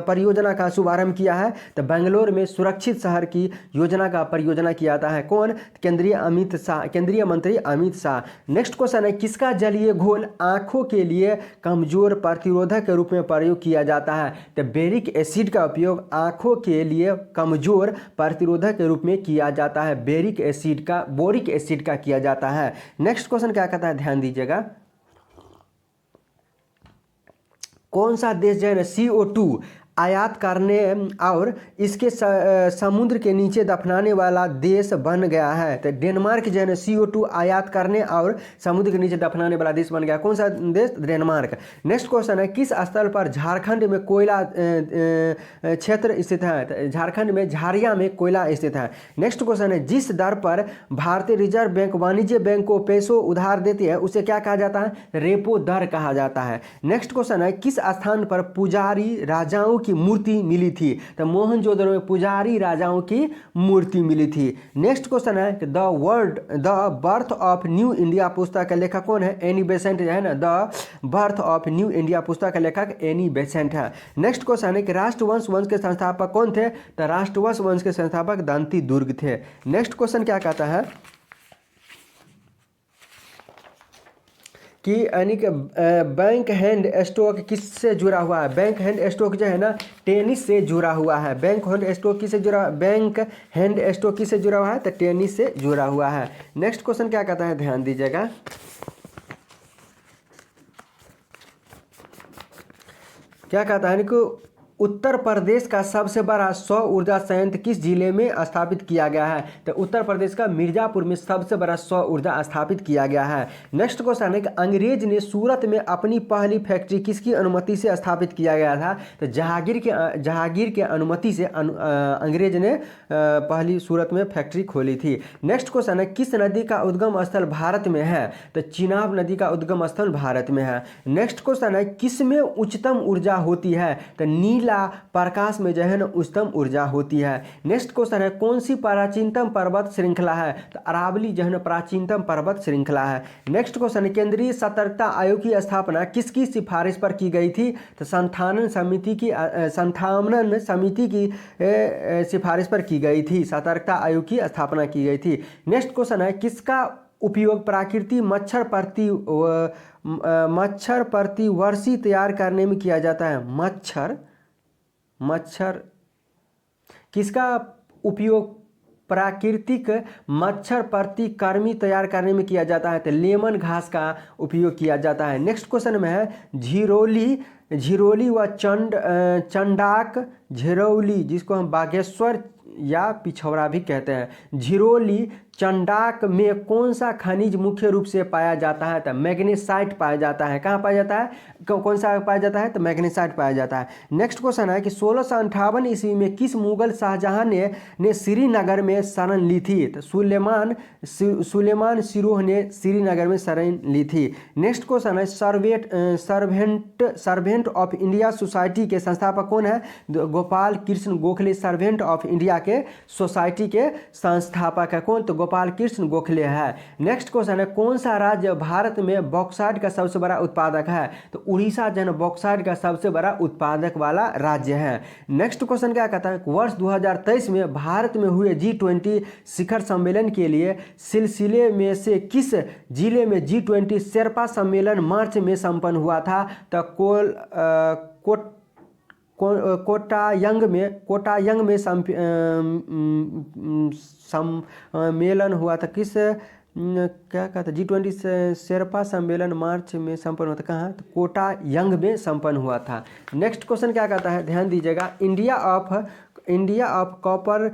परियोजना का शुभारंभ किया है? तो बेंगलोर में सुरक्षित शहर की योजना का परियोजना किया जाता है। कौन? केंद्रीय मंत्री अमित शाह। नेक्स्ट क्वेश्चन है किसका जलीय घोल आंखों के लिए कमजोर प्रतिरोधक के रूप में प्रयोग किया जाता है? तो बेरिक एसिड का उपयोग आंखों के लिए कमजोर प्रतिरोधक के रूप में किया जाता है। बोरिक एसिड का किया जाता है। नेक्स्ट क्वेश्चन क्या कहता है, ध्यान दीजिएगा कौन सा देश जो है ना CO2 आयात करने और इसके समुद्र के नीचे दफनाने वाला देश बन गया है? तो डेनमार्क जो है ना CO2 आयात करने और समुद्र के नीचे दफनाने वाला देश बन गया। कौन सा देश? डेनमार्क। नेक्स्ट क्वेश्चन है किस स्थल पर झारखंड में कोयला क्षेत्र स्थित है? तो झारखंड में झारिया में कोयला स्थित है। नेक्स्ट क्वेश्चन है जिस दर पर भारतीय रिजर्व बैंक वाणिज्य बैंक को पैसों उधार देती है उसे क्या कहा जाता है? रेपो दर कहा जाता है। नेक्स्ट क्वेश्चन है किस स्थान पर पुजारी राजाओं की मूर्ति मिली थी? तो मोहनजोदड़ो में पुजारी राजाओं की मूर्ति मिली थी। नेक्स्ट क्वेश्चन है the birth of new India पुस्तक का लेखक कौन है? एनी बेसेंट है ना। The birth of new India पुस्तक का लेखक एनी बेसेंट है। नेक्स्ट क्वेश्चन है कि राष्ट्रवंश वंश के संस्थापक कौन थे? तो राष्ट्रवंश वंश के संस्थापक दंती दुर्ग थे। नेक्स्ट क्वेश्चन क्या कहता है कि यानी कि बैंक हैंड स्टॉक किससे जुड़ा हुआ है? बैंक हैंड स्टॉक जो है ना टेनिस से जुड़ा हुआ है। बैंक हैंड स्टॉक किससे जुड़ा? बैंक हैंड स्टॉक किससे जुड़ा हुआ है? तो टेनिस से जुड़ा हुआ है। नेक्स्ट क्वेश्चन क्या कहता है, ध्यान दीजिएगा क्या कहता है कि उत्तर प्रदेश का सबसे बड़ा सौर ऊर्जा संयंत्र किस जिले में स्थापित किया गया है? तो उत्तर प्रदेश का मिर्जापुर में सबसे बड़ा सौर ऊर्जा स्थापित किया गया है। नेक्स्ट क्वेश्चन है कि अंग्रेज ने सूरत में अपनी पहली फैक्ट्री किसकी अनुमति से स्थापित किया गया था? तो जहांगीर के अनुमति से अंग्रेज ने पहली सूरत में फैक्ट्री खोली थी। नेक्स्ट क्वेश्चन है किस नदी का उद्गम स्थल भारत में है? तो चिनाब नदी का उद्गम स्थल भारत में है। नेक्स्ट क्वेश्चन है किस में उच्चतम ऊर्जा होती है? तो नीला नीला प्रकाश में जो है ना उच्चतम ऊर्जा होती है। नेक्स्ट क्वेश्चन है कौन सी प्राचीनतम पर्वत श्रृंखला है? तो अरावली जो है ना प्राचीनतम पर्वत श्रृंखला है। नेक्स्ट क्वेश्चन है केंद्रीय सतर्कता आयोग की स्थापना किसकी सिफारिश पर की गई थी? तो संथानन समिति की सिफारिश पर की गई थी, सतर्कता आयोग की स्थापना की गई थी। नेक्स्ट क्वेश्चन है किसका उपयोग प्राकृतिक मच्छर प्रतिवर्षी तैयार करने में किया जाता है? किसका उपयोग प्राकृतिक मच्छर प्रतिकृमि तैयार करने में किया जाता है? तो लेमन घास का उपयोग किया जाता है। नेक्स्ट क्वेश्चन में है झिरोली व चंडाक झिरौली, जिसको हम बागेश्वर या पिछौरा भी कहते हैं। झिरोली चंडाक में कौन सा खनिज मुख्य रूप से पाया जाता है? तो मैग्नेसाइट पाया जाता है। कहाँ पाया जाता है? कौन सा पाया जाता है? तो मैग्नेसाइट पाया जाता है। नेक्स्ट क्वेश्चन है कि 1658 ईस्वी में किस मुगल शाहजहां ने श्रीनगर में शरण ली थी? तो सुलेमान सिरोह ने श्रीनगर में शरण ली थी। नेक्स्ट क्वेश्चन है सर्वेंट ऑफ इंडिया सोसाइटी के संस्थापक कौन है? Gopal Krishna Gokhale servant of India के सोसाइटी के संस्थापक है कौन? तो गोपाल कृष्ण गोखले है। नेक्स्ट क्वेश्चन है कौन सा राज्य भारत में बॉक्साइट का सबसे बड़ा उत्पादक है? तो उड़ीसा जो है बॉक्साइट का सबसे बड़ा उत्पादक वाला राज्य है। नेक्स्ट क्वेश्चन क्या कहता है वर्ष 2023 में भारत में हुए G20 शिखर सम्मेलन के लिए सिलसिले में से किस जिले में G20 शेरपा सम्मेलन मार्च में संपन्न हुआ था? तो कोटायंग में सम्मेलन हुआ था। किस क्या कहता है G20 शेरपा सम्मेलन मार्च में संपन्न हुआ था। कहाँ? तो कोटायंग में संपन्न हुआ था। नेक्स्ट क्वेश्चन क्या कहता है ध्यान दीजिएगा इंडिया ऑफ कॉपर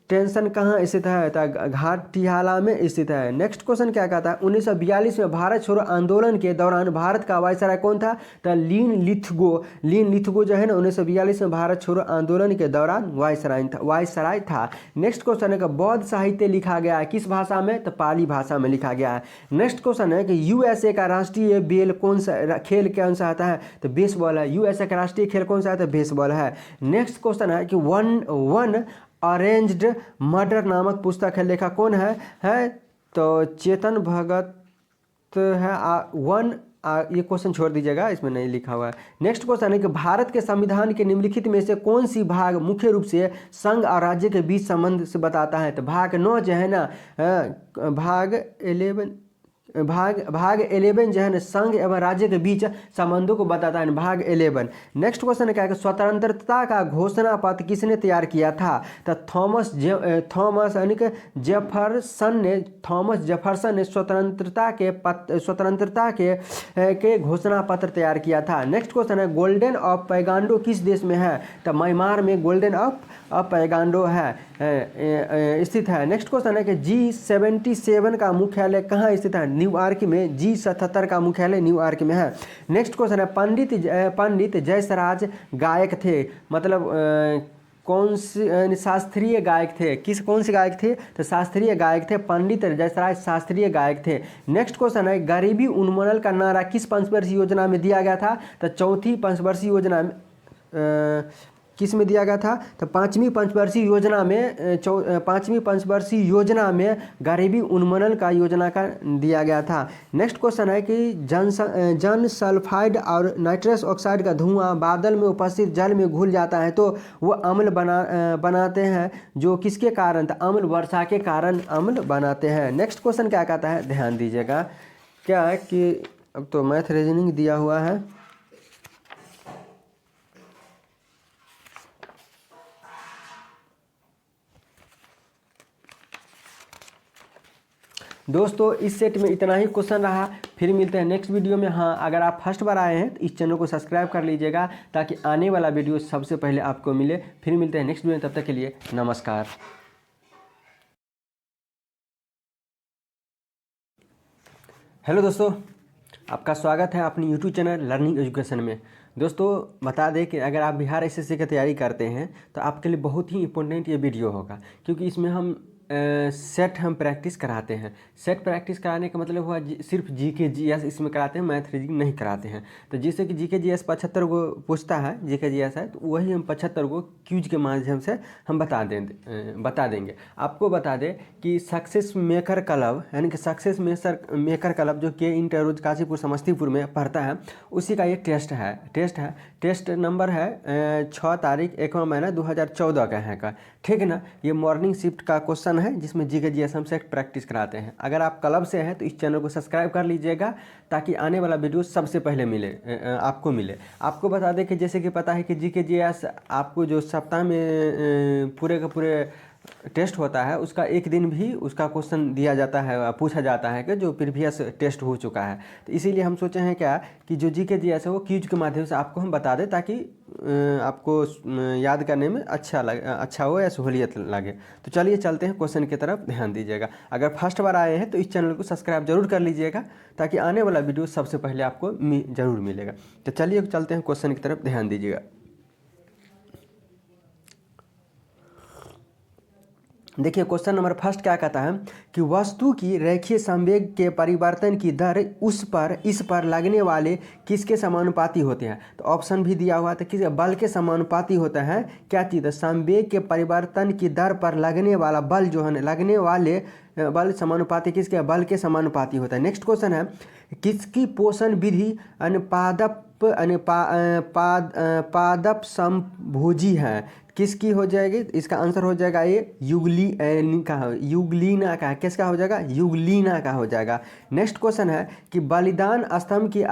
टेंशन कहाँ स्थित है? तो घाटियाला में स्थित है। नेक्स्ट क्वेश्चन क्या कहता है 1942 में भारत छोड़ो आंदोलन के दौरान भारत का वायसराय कौन था? तो लीन लिथगो जो है ना 1942 में भारत छोड़ो आंदोलन के दौरान वायसराय था। नेक्स्ट क्वेश्चन है कि बौद्ध साहित्य लिखा गया है किस भाषा में? तो पाली भाषा में लिखा गया है। नेक्स्ट क्वेश्चन है कि यूएसए का राष्ट्रीय खेल कौन सा आता है? तो बेसबॉल है। यूएसए का राष्ट्रीय खेल कौन सा है? तो बेसबॉल है। नेक्स्ट क्वेश्चन है कि वन अरेंज्ड मर्डर नामक पुस्तक है लेखक कौन है? तो चेतन भगत है। ये क्वेश्चन छोड़ दीजिएगा, इसमें नहीं लिखा हुआ है। नेक्स्ट क्वेश्चन है कि भारत के संविधान के निम्नलिखित में से कौन सी भाग मुख्य रूप से संघ और राज्य के बीच संबंध से बताता है? तो भाग 9 जो है ना भाग 11 जो है ना संघ एवं राज्य के बीच संबंधों को बताता है, भाग 11। नेक्स्ट क्वेश्चन है क्या कि स्वतंत्रता का घोषणा पत्र किसने तैयार किया था? तो थॉमस जेफरसन ने स्वतंत्रता के घोषणा पत्र तैयार किया था। नेक्स्ट क्वेश्चन है गोल्डन ऑफ पैगांडो किस देश में है? तो म्यांमार में गोल्डन ऑफ पैगांडो है स्थित है। नेक्स्ट क्वेश्चन है कि G77 का मुख्यालय कहाँ स्थित है? न्यूयॉर्क में। G77 का मुख्यालय न्यूयॉर्क में है। नेक्स्ट क्वेश्चन है पंडित जयसराज गायक थे, मतलब कौन से शास्त्रीय गायक थे? कौन से गायक थे? तो शास्त्रीय गायक थे, पंडित जयसराज शास्त्रीय गायक थे। नेक्स्ट क्वेश्चन है गरीबी उन्मूलन का नारा किस पंचवर्षीय योजना में दिया गया था? तो चौथी पंचवर्षीय योजना में किस में दिया गया था? तो पाँचवीं पंचवर्षीय योजना में गरीबी उन्मूलन का योजना का दिया गया था। नेक्स्ट क्वेश्चन है कि जन सल्फाइड और नाइट्रस ऑक्साइड का धुआं बादल में उपस्थित जल में घुल जाता है तो वो अम्ल बनाते हैं, जो किसके कारण? तो अम्ल वर्षा के कारण अम्ल बनाते हैं। नेक्स्ट क्वेश्चन क्या कहता है ध्यान दीजिएगा, क्या है कि अब तो मैथ रीजनिंग दिया हुआ है। दोस्तों इस सेट में इतना ही क्वेश्चन रहा, फिर मिलते हैं नेक्स्ट वीडियो में। हाँ, अगर आप फर्स्ट बार आए हैं तो इस चैनल को सब्सक्राइब कर लीजिएगा ताकि आने वाला वीडियो सबसे पहले आपको मिले। फिर मिलते हैं नेक्स्ट वीडियो में, तब तक के लिए नमस्कार। हेलो दोस्तों, आपका स्वागत है अपनी यूट्यूब चैनल लर्निंग एजुकेशन में। दोस्तों बता दें कि अगर आप बिहार एसएससी की तैयारी करते हैं तो आपके लिए बहुत ही इंपॉर्टेंट ये वीडियो होगा, क्योंकि इसमें हम सेट हम प्रैक्टिस कराते हैं। सेट प्रैक्टिस कराने का मतलब हुआ सिर्फ जीके जीएस इसमें कराते हैं, मैथ रीजनिंग नहीं कराते हैं। तो जैसे कि जीके जीएस 75 को पूछता है, जीके जीएस है, तो वही हम 75 को क्यूज के माध्यम से हम बता देंगे। आपको बता दें कि सक्सेस मेकर क्लब, यानी कि सक्सेस मेकर क्लब जो के इंटर रोज काशीपुर समस्तीपुर में पढ़ता है, उसी का ये टेस्ट नंबर है 6 तारीख 1वां महीना 2014 का है का, ठीक है ना। ये मॉर्निंग शिफ्ट का क्वेश्चन है जिसमें जीके जीएस हम सेट प्रैक्टिस कराते हैं। अगर आप क्लब से हैं तो इस चैनल को सब्सक्राइब कर लीजिएगा ताकि आने वाला वीडियो सबसे पहले आपको मिले। आपको बता दें कि जैसे कि पता है कि जीके जीएस आपको जो सप्ताह में पूरे का पूरे टेस्ट होता है, उसका एक दिन भी उसका क्वेश्चन दिया जाता है, पूछा जाता है कि जो प्रीवियस टेस्ट हो चुका है। तो इसीलिए हम सोचे हैं क्या कि जो जीके जीएस है वो क्यूज के माध्यम से आपको हम बता दें ताकि आपको याद करने में अच्छा हो या सहूलियत लगे। तो चलिए चलते हैं क्वेश्चन की तरफ, ध्यान दीजिएगा। अगर फर्स्ट बार आए हैं तो इस चैनल को सब्सक्राइब जरूर कर लीजिएगा ताकि आने वाला वीडियो सबसे पहले आपको जरूर मिलेगा। तो चलिए चलते हैं क्वेश्चन की तरफ, ध्यान दीजिएगा। देखिए क्वेश्चन नंबर फर्स्ट क्या कहता है कि वस्तु की रेखीय संवेग के परिवर्तन की दर इस पर लगने वाले किसके समानुपाती होते हैं। तो ऑप्शन भी दिया हुआ था, किस बल के समानुपाती होता है। क्या चीज़ है, संवेग के परिवर्तन की दर पर लगने वाला बल जो है, लगने वाले बल समानुपाती किसके, बल के समानुपाती होता है। नेक्स्ट क्वेश्चन है किसकी पोषण विधि पादप समभुजी है। किसकी हो जाएगी, इसका आंसर हो जाएगा ये युगलीना का। किसका हो जाएगा, युगलीना का हो जाएगा। नेक्स्ट क्वेश्चन है कि बलिदान स्तंभ की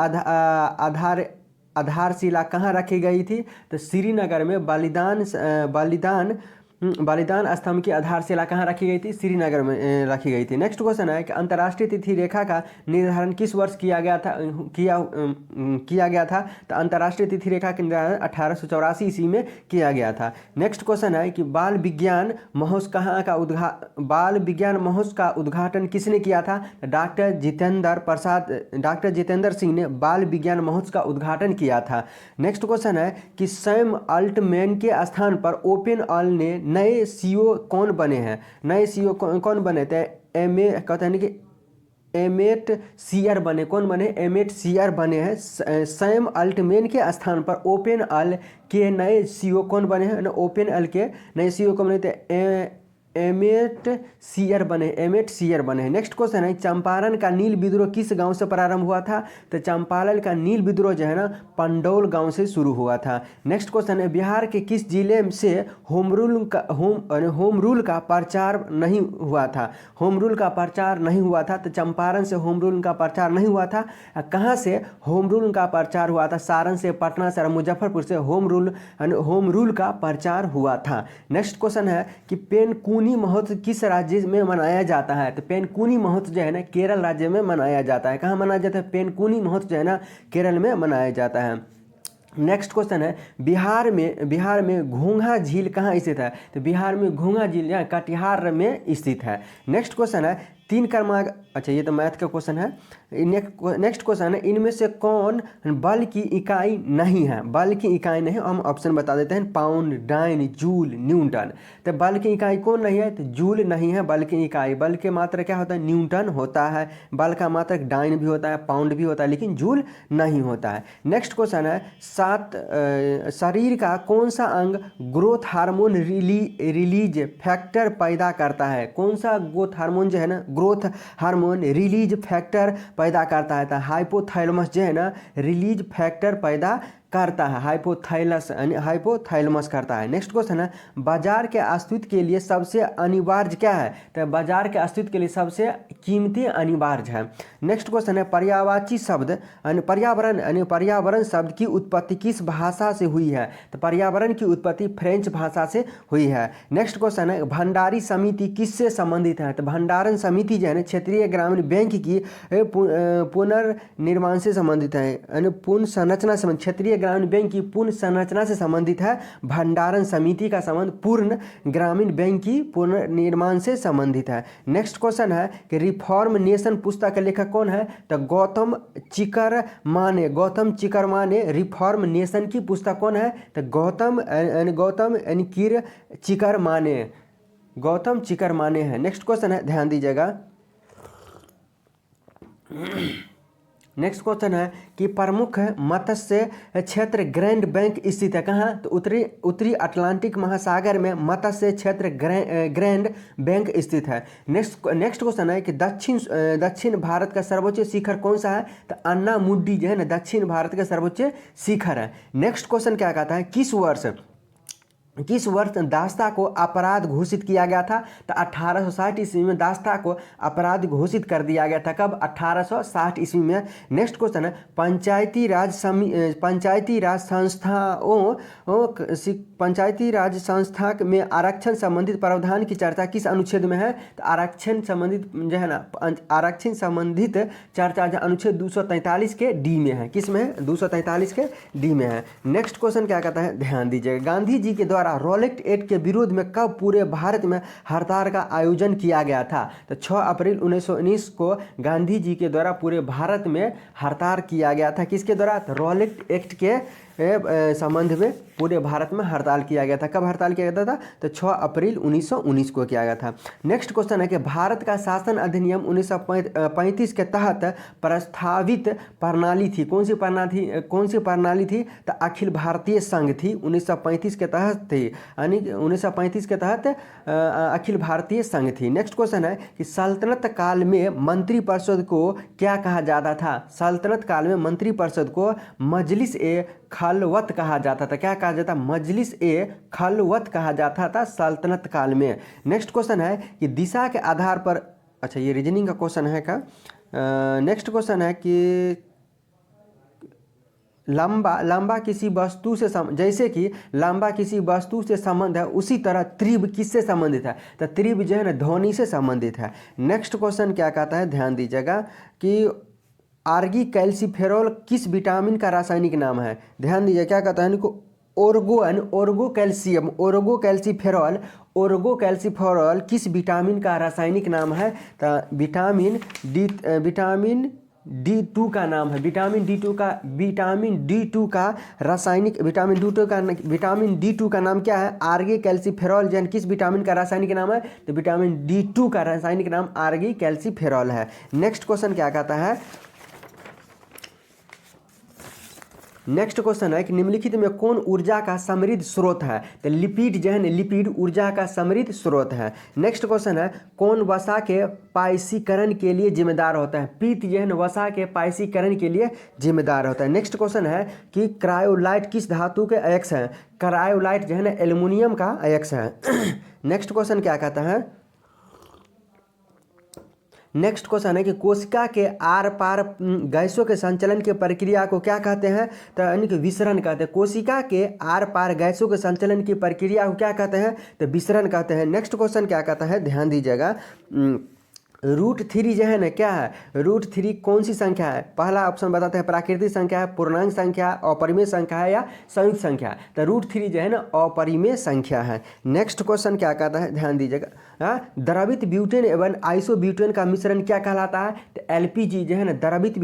आधारशिला कहाँ रखी गई थी। तो श्रीनगर में बलिदान स्तंभ की आधारशिला कहाँ रखी गई थी, श्रीनगर में रखी गई थी। नेक्स्ट क्वेश्चन है कि अंतर्राष्ट्रीय तिथि रेखा का निर्धारण किस वर्ष किया गया था। तो अंतर्राष्ट्रीय तिथि रेखा का निर्धारण 1884 ईस्वी में किया गया था। नेक्स्ट क्वेश्चन है कि बाल विज्ञान महोत्सव का उद्घाटन किसने किया था। डॉक्टर जितेंद्र सिंह ने बाल विज्ञान महोत्सव का उद्घाटन किया था। नेक्स्ट क्वेश्चन है कि सैम अल्टमैन के स्थान पर ओपन ऑल ने नए सीईओ कौन बने हैं। नए सीईओ कौन बने थे, कहते हैं कि एमेट सीयर बने। कौन बने, एमेट सीयर बने हैं। सैम अल्टमैन के स्थान पर ओपन ऑल के नए सीईओ कौन बने हैं। ओपन ऑल के नए सीईओ कौन बने थे, एमेट सीयर बने हैं। नेक्स्ट क्वेश्चन है चंपारण का नील विद्रोह किस गांव से प्रारंभ हुआ था। तो चंपारण का नील विद्रोह जो है ना पंडौल गांव से शुरू हुआ था। नेक्स्ट क्वेश्चन है बिहार के किस जिले से होम रूल का प्रचार नहीं हुआ था। होम रूल का प्रचार नहीं हुआ था। तो चंपारण से होम रूल का प्रचार नहीं हुआ था। कहाँ से होम रूल का प्रचार हुआ था, सारण से, पटना से, मुजफ्फरपुर से होम रूल का प्रचार हुआ था। नेक्स्ट क्वेश्चन है कि पेनकुनी महोत्सव किस राज्य में मनाया जाता है। तो पेनकुनी महोत्सव जो है ना केरल राज्य में मनाया जाता है। कहाँ मनाया जाता है, पेनकुनी महोत्सव जो है ना केरल में मनाया जाता है। नेक्स्ट क्वेश्चन है बिहार में घोंघा झील कहाँ स्थित है। तो बिहार में घोंघा झील यहाँ कटिहार में स्थित है। नेक्स्ट क्वेश्चन है 3 क्रमांक, अच्छा ये तो मैथ का क्वेश्चन है। नेक्स्ट क्वेश्चन है इनमें से कौन बल की इकाई नहीं है। बल की इकाई नहीं, हम ऑप्शन बता देते हैं, पाउंड, डाइन, जूल, न्यूटन। तो बल की इकाई कौन नहीं है, तो जूल नहीं है बल की इकाई। बल के मात्रा क्या होता है, न्यूटन होता है। बल का मात्रा डाइन भी होता है, पाउंड भी होता है, लेकिन जूल नहीं होता है। नेक्स्ट क्वेश्चन है शरीर का कौन सा अंग ग्रोथ हार्मोन रिलीज फैक्टर पैदा करता है। कौन सा ग्रोथ हार्मोन जो है ना, ग्रोथ हार्मोन रिलीज फैक्टर पैदा करता है। तो हाइपोथैलेमस जो है ना रिलीज फैक्टर पैदा करता है, हाइपोथैलेमस करता है। नेक्स्ट क्वेश्चन है बाजार के अस्तित्व के लिए सबसे अनिवार्य क्या है। तो बाजार के अस्तित्व के लिए सबसे कीमती अनिवार्य है। नेक्स्ट क्वेश्चन है पर्यायवाची शब्द पर्यावरण शब्द की उत्पत्ति किस भाषा से हुई है। तो पर्यावरण की उत्पत्ति फ्रेंच भाषा से हुई है। नेक्स्ट क्वेश्चन है भंडारी समिति किससे संबंधित है। तो भंडारण समिति जो है ना क्षेत्रीय ग्रामीण बैंक की पुनर्निर्माण से संबंधित है, पुनः संरचना से क्षेत्रीय ग्रामीण बैंक की पूर्ण संरचना से संबंधित है। भंडारण समिति का संबंध पूर्ण ग्रामीण बैंक की पुनर्निर्माण से संबंधित है। नेक्स्ट क्वेश्चन है कि रिफॉर्म नेशन पुस्तक का लेखक कौन है। तो गौतम चिकरमा ने रिफॉर्म नेशन की पुस्तक कौन है। तो गौतम चिकरमा ने गौतम चिकर माने हैं। नेक्स्ट क्वेश्चन है, ध्यान दीजिएगा। नेक्स्ट क्वेश्चन है कि प्रमुख मत्स्य क्षेत्र ग्रैंड बैंक स्थित है कहाँ? तो उत्तरी अटलांटिक महासागर में मत्स्य क्षेत्र ग्रैंड बैंक स्थित है। नेक्स्ट क्वेश्चन है कि दक्षिण भारत का सर्वोच्च शिखर कौन सा है? तो अन्ना मुड्डी जो है ना दक्षिण भारत का सर्वोच्च शिखर है। नेक्स्ट क्वेश्चन क्या कहता है, किस वर्ष दास्ता को अपराध घोषित किया गया था? तो 1860 ईस्वी में दास्ता को अपराध घोषित कर दिया गया था। कब? 1860 ईस्वी में। नेक्स्ट क्वेश्चन है, पंचायती राज संस्था में आरक्षण संबंधित प्रावधान की चर्चा किस अनुच्छेद में है? तो आरक्षण संबंधित जो है ना आरक्षण संबंधित चर्चा अनुच्छेद 243 के डी में है। किस में है? 243 के डी में है। नेक्स्ट क्वेश्चन क्या कहता है, ध्यान दीजिएगा। गांधी जी के द्वारा रोलेट एक्ट के विरोध में कब पूरे भारत में हड़ताल का आयोजन किया गया था? तो 6 अप्रैल 1919 को गांधी जी के द्वारा पूरे भारत में हड़ताल किया गया था। किसके द्वारा? तो रोलेट एक्ट के संबंध में पूरे भारत में हड़ताल किया गया था। कब हड़ताल किया गया था? तो 6 अप्रैल 1919 को किया गया था। नेक्स्ट क्वेश्चन है कि भारत का शासन अधिनियम 1935 के तहत प्रस्तावित प्रणाली थी। कौन सी प्रणाली थी? तो अखिल भारतीय संघ थी। 1935 के तहत थी, यानी 1935 के तहत अखिल भारतीय संघ थी। नेक्स्ट क्वेश्चन है कि सल्तनत काल में मंत्रिपरिषद को क्या कहा जाता था? सल्तनत काल में मंत्रिपरिषद को मजलिस ए खलवत कहा जाता था। क्या कहा जाता? मजलिस ए खलवत कहा जाता था सल्तनत काल में। नेक्स्ट क्वेश्चन है कि दिशा के आधार पर, अच्छा ये रीजनिंग का क्वेश्चन है का। नेक्स्ट क्वेश्चन है कि लंबा किसी वस्तु से जैसे कि लंबा किसी वस्तु से संबंध है, उसी तरह त्रिभ किससे संबंधित है? तो त्रिभ जो है ना ध्वनि से संबंधित है। नेक्स्ट क्वेश्चन क्या कहता है, ध्यान दीजिएगा कि आर्गी कैल्सीफेरॉल किस विटामिन का रासायनिक नाम है? ध्यान दीजिए क्या कहता है, ओर्गोकैल्सीफेरॉल किस विटामिन का रासायनिक नाम है? तो विटामिन D2 का नाम है। विटामिन D2 का रासायनिक विटामिन D2 का नाम क्या है? आर्गी कैल्सीफेरॉल। जैन किस विटामिन का रासायनिक नाम है? तो विटामिन D2 का रासायनिक नाम आर्गी कैल्सीफेरॉल है। नेक्स्ट क्वेश्चन क्या कहता है, नेक्स्ट क्वेश्चन है कि निम्नलिखित में कौन ऊर्जा का समृद्ध स्रोत है? तो लिपिड जो है ना, लिपिड ऊर्जा का समृद्ध स्रोत है। नेक्स्ट क्वेश्चन है कौन वसा के पाइसीकरण के लिए जिम्मेदार होता है? पीत जो है ना वसा के पाइसीकरण के लिए जिम्मेदार होता है। नेक्स्ट क्वेश्चन है कि क्रायोलाइट किस धातु के अयस्क है? क्रायोलाइट जो है ना एल्युमिनियम का अयस्क है। नेक्स्ट क्वेश्चन क्या कहता है, नेक्स्ट क्वेश्चन है कि कोशिका के आर पार गैसों के संचलन की प्रक्रिया को क्या कहते हैं? तो यानी कि विसरण कहते हैं। कोशिका के आर पार गैसों के संचलन की प्रक्रिया को क्या कहते हैं? तो विसरण कहते हैं। नेक्स्ट क्वेश्चन क्या कहता है, ध्यान दीजिएगा। √3 जो है ना क्या है? √3 कौन सी संख्या है? पहला ऑप्शन बताते हैं प्राकृतिक संख्या है, पूर्णांक संख्या, अपरिमेय संख्या है या संयुक्त संख्या है? तो √3 जो है ना अपरिमेय संख्या है। नेक्स्ट क्वेश्चन क्या कहता है, ध्यान दीजिएगा। द्रवित ब्यूटेन एवं आइसोब्यूटेन का मिश्रण क्या कहलाता है? तो LPG जो है ना द्रवित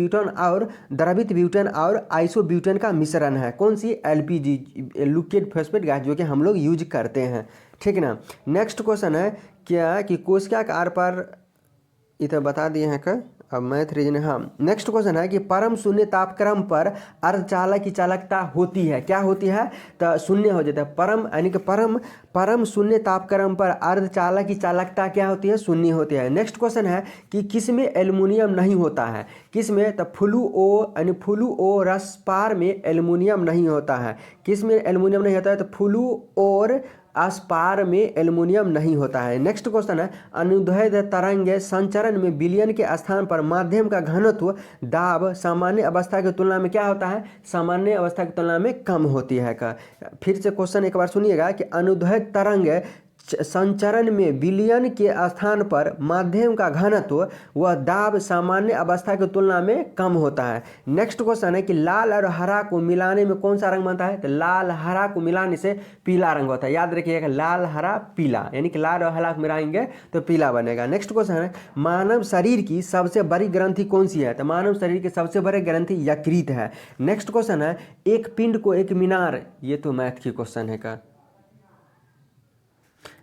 ब्यूटेन और आइसोब्यूटेन का मिश्रण है। कौन सी? LPG, लिक्विड फॉस्फेट गैस, जो कि हम लोग यूज करते हैं, ठीक ना। नेक्स्ट क्वेश्चन है क्या कि कोशिका का आर पार इधर बता दिए हैं का। अब मैथ रीजन, हाँ। नेक्स्ट क्वेश्चन है कि परम शून्य तापक्रम पर अर्धचालक की चालकता होती है, क्या होती है? तो शून्य हो जाता है। परम यानी कि परम शून्य तापक्रम पर अर्धचालक की चालकता क्या होती है? शून्य होती है। नेक्स्ट क्वेश्चन है कि किस में एल्युमिनियम नहीं होता है? किस में? तो फ्लूओरस्पार में एल्युमिनियम नहीं होता है। किस में एल्युमिनियम नहीं होता है? तो फ्लूओर अस्पार में एल्युमिनियम नहीं होता है। नेक्स्ट क्वेश्चन है अनुदैर्ध्य तरंग संचरण में विलयन के स्थान पर माध्यम का घनत्व दाब सामान्य अवस्था की तुलना में क्या होता है? सामान्य अवस्था की तुलना में कम होती है का। फिर से क्वेश्चन एक बार सुनिएगा कि अनुदैर्ध्य तरंग संचरण में विलयन के स्थान पर माध्यम का घनत्व व दाब सामान्य अवस्था की तुलना में कम होता है। नेक्स्ट क्वेश्चन है कि लाल और हरा को मिलाने में कौन सा रंग बनता है? तो लाल हरा को मिलाने से पीला रंग होता है। याद रखिएगा, लाल हरा पीला, यानी कि लाल और हरा को मिलाएंगे तो पीला बनेगा। नेक्स्ट क्वेश्चन है मानव शरीर की सबसे बड़ी ग्रंथि कौन सी है? तो मानव शरीर की सबसे बड़ी ग्रंथि यकृत है। नेक्स्ट क्वेश्चन है एक पिंड को एक मीनार, ये तो मैथ की क्वेश्चन है का।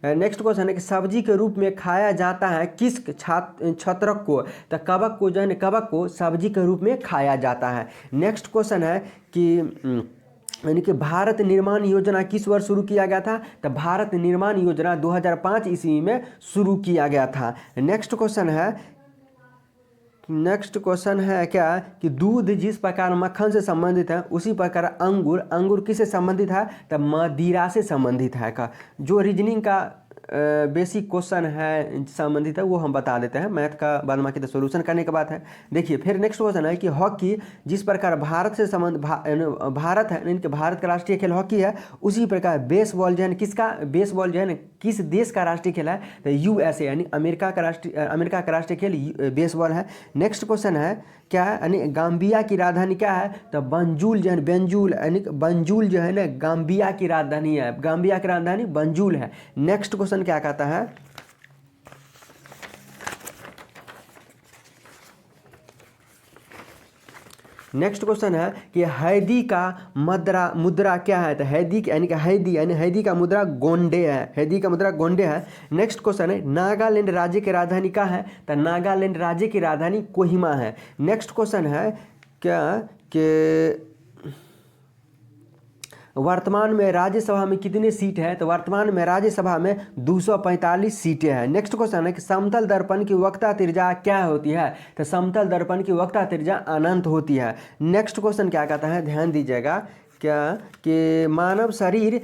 नेक्स्ट क्वेश्चन है कि सब्जी के रूप में खाया जाता है किस छत्रक को? तो कवक को जो है कवक को सब्जी के रूप में खाया जाता है। नेक्स्ट क्वेश्चन है कि यानी कि भारत निर्माण योजना किस वर्ष शुरू किया गया था? तो भारत निर्माण योजना 2005 ईस्वी में शुरू किया गया था। नेक्स्ट क्वेश्चन है क्या कि दूध जिस प्रकार मक्खन से संबंधित है उसी प्रकार अंगूर किससे संबंधित है? तो मदिरा से संबंधित है का। जो रीजनिंग का बेसिक क्वेश्चन है संबंधित है वो हम बता देते हैं, मैथ का बाद बाकी तो सोल्यूशन करने के बाद है। देखिए फिर नेक्स्ट क्वेश्चन है कि हॉकी जिस प्रकार भारत से संबंध भारत है इनके भारत का राष्ट्रीय खेल हॉकी है, उसी प्रकार बेसबॉल जो है किसका बेसबॉल जो है किस देश का राष्ट्रीय खेल है? तो यूएसए यानी अमेरिका का राष्ट्रीय खेल बेसबॉल है। नेक्स्ट क्वेश्चन है क्या है यानी गाम्बिया की राजधानी क्या है? तो बंजूल जो है बंजूल जो है ना गाम्बिया की राजधानी है, गाम्बिया की राजधानी बंजूल है। नेक्स्ट क्वेश्चन क्या कहता है? नेक्स्ट क्वेश्चन है कि हैदी का मुद्रा क्या है? तो हैदी यानी हैदी का मुद्रा गोंडे है, हैदी का मुद्रा गोंडे है। नेक्स्ट क्वेश्चन है नागालैंड राज्य की राजधानी क्या है? तो नागालैंड राज्य की राजधानी कोहिमा है। नेक्स्ट क्वेश्चन है क्या कि वर्तमान में राज्यसभा में कितने सीट है? तो वर्तमान में राज्यसभा में 245 सीटें हैं। नेक्स्ट क्वेश्चन है कि समतल दर्पण की वक्रता त्रिज्या क्या होती है? तो समतल दर्पण की वक्रता त्रिज्या अनंत होती है। नेक्स्ट क्वेश्चन क्या कहता है, ध्यान दीजिएगा, क्या कि मानव शरीर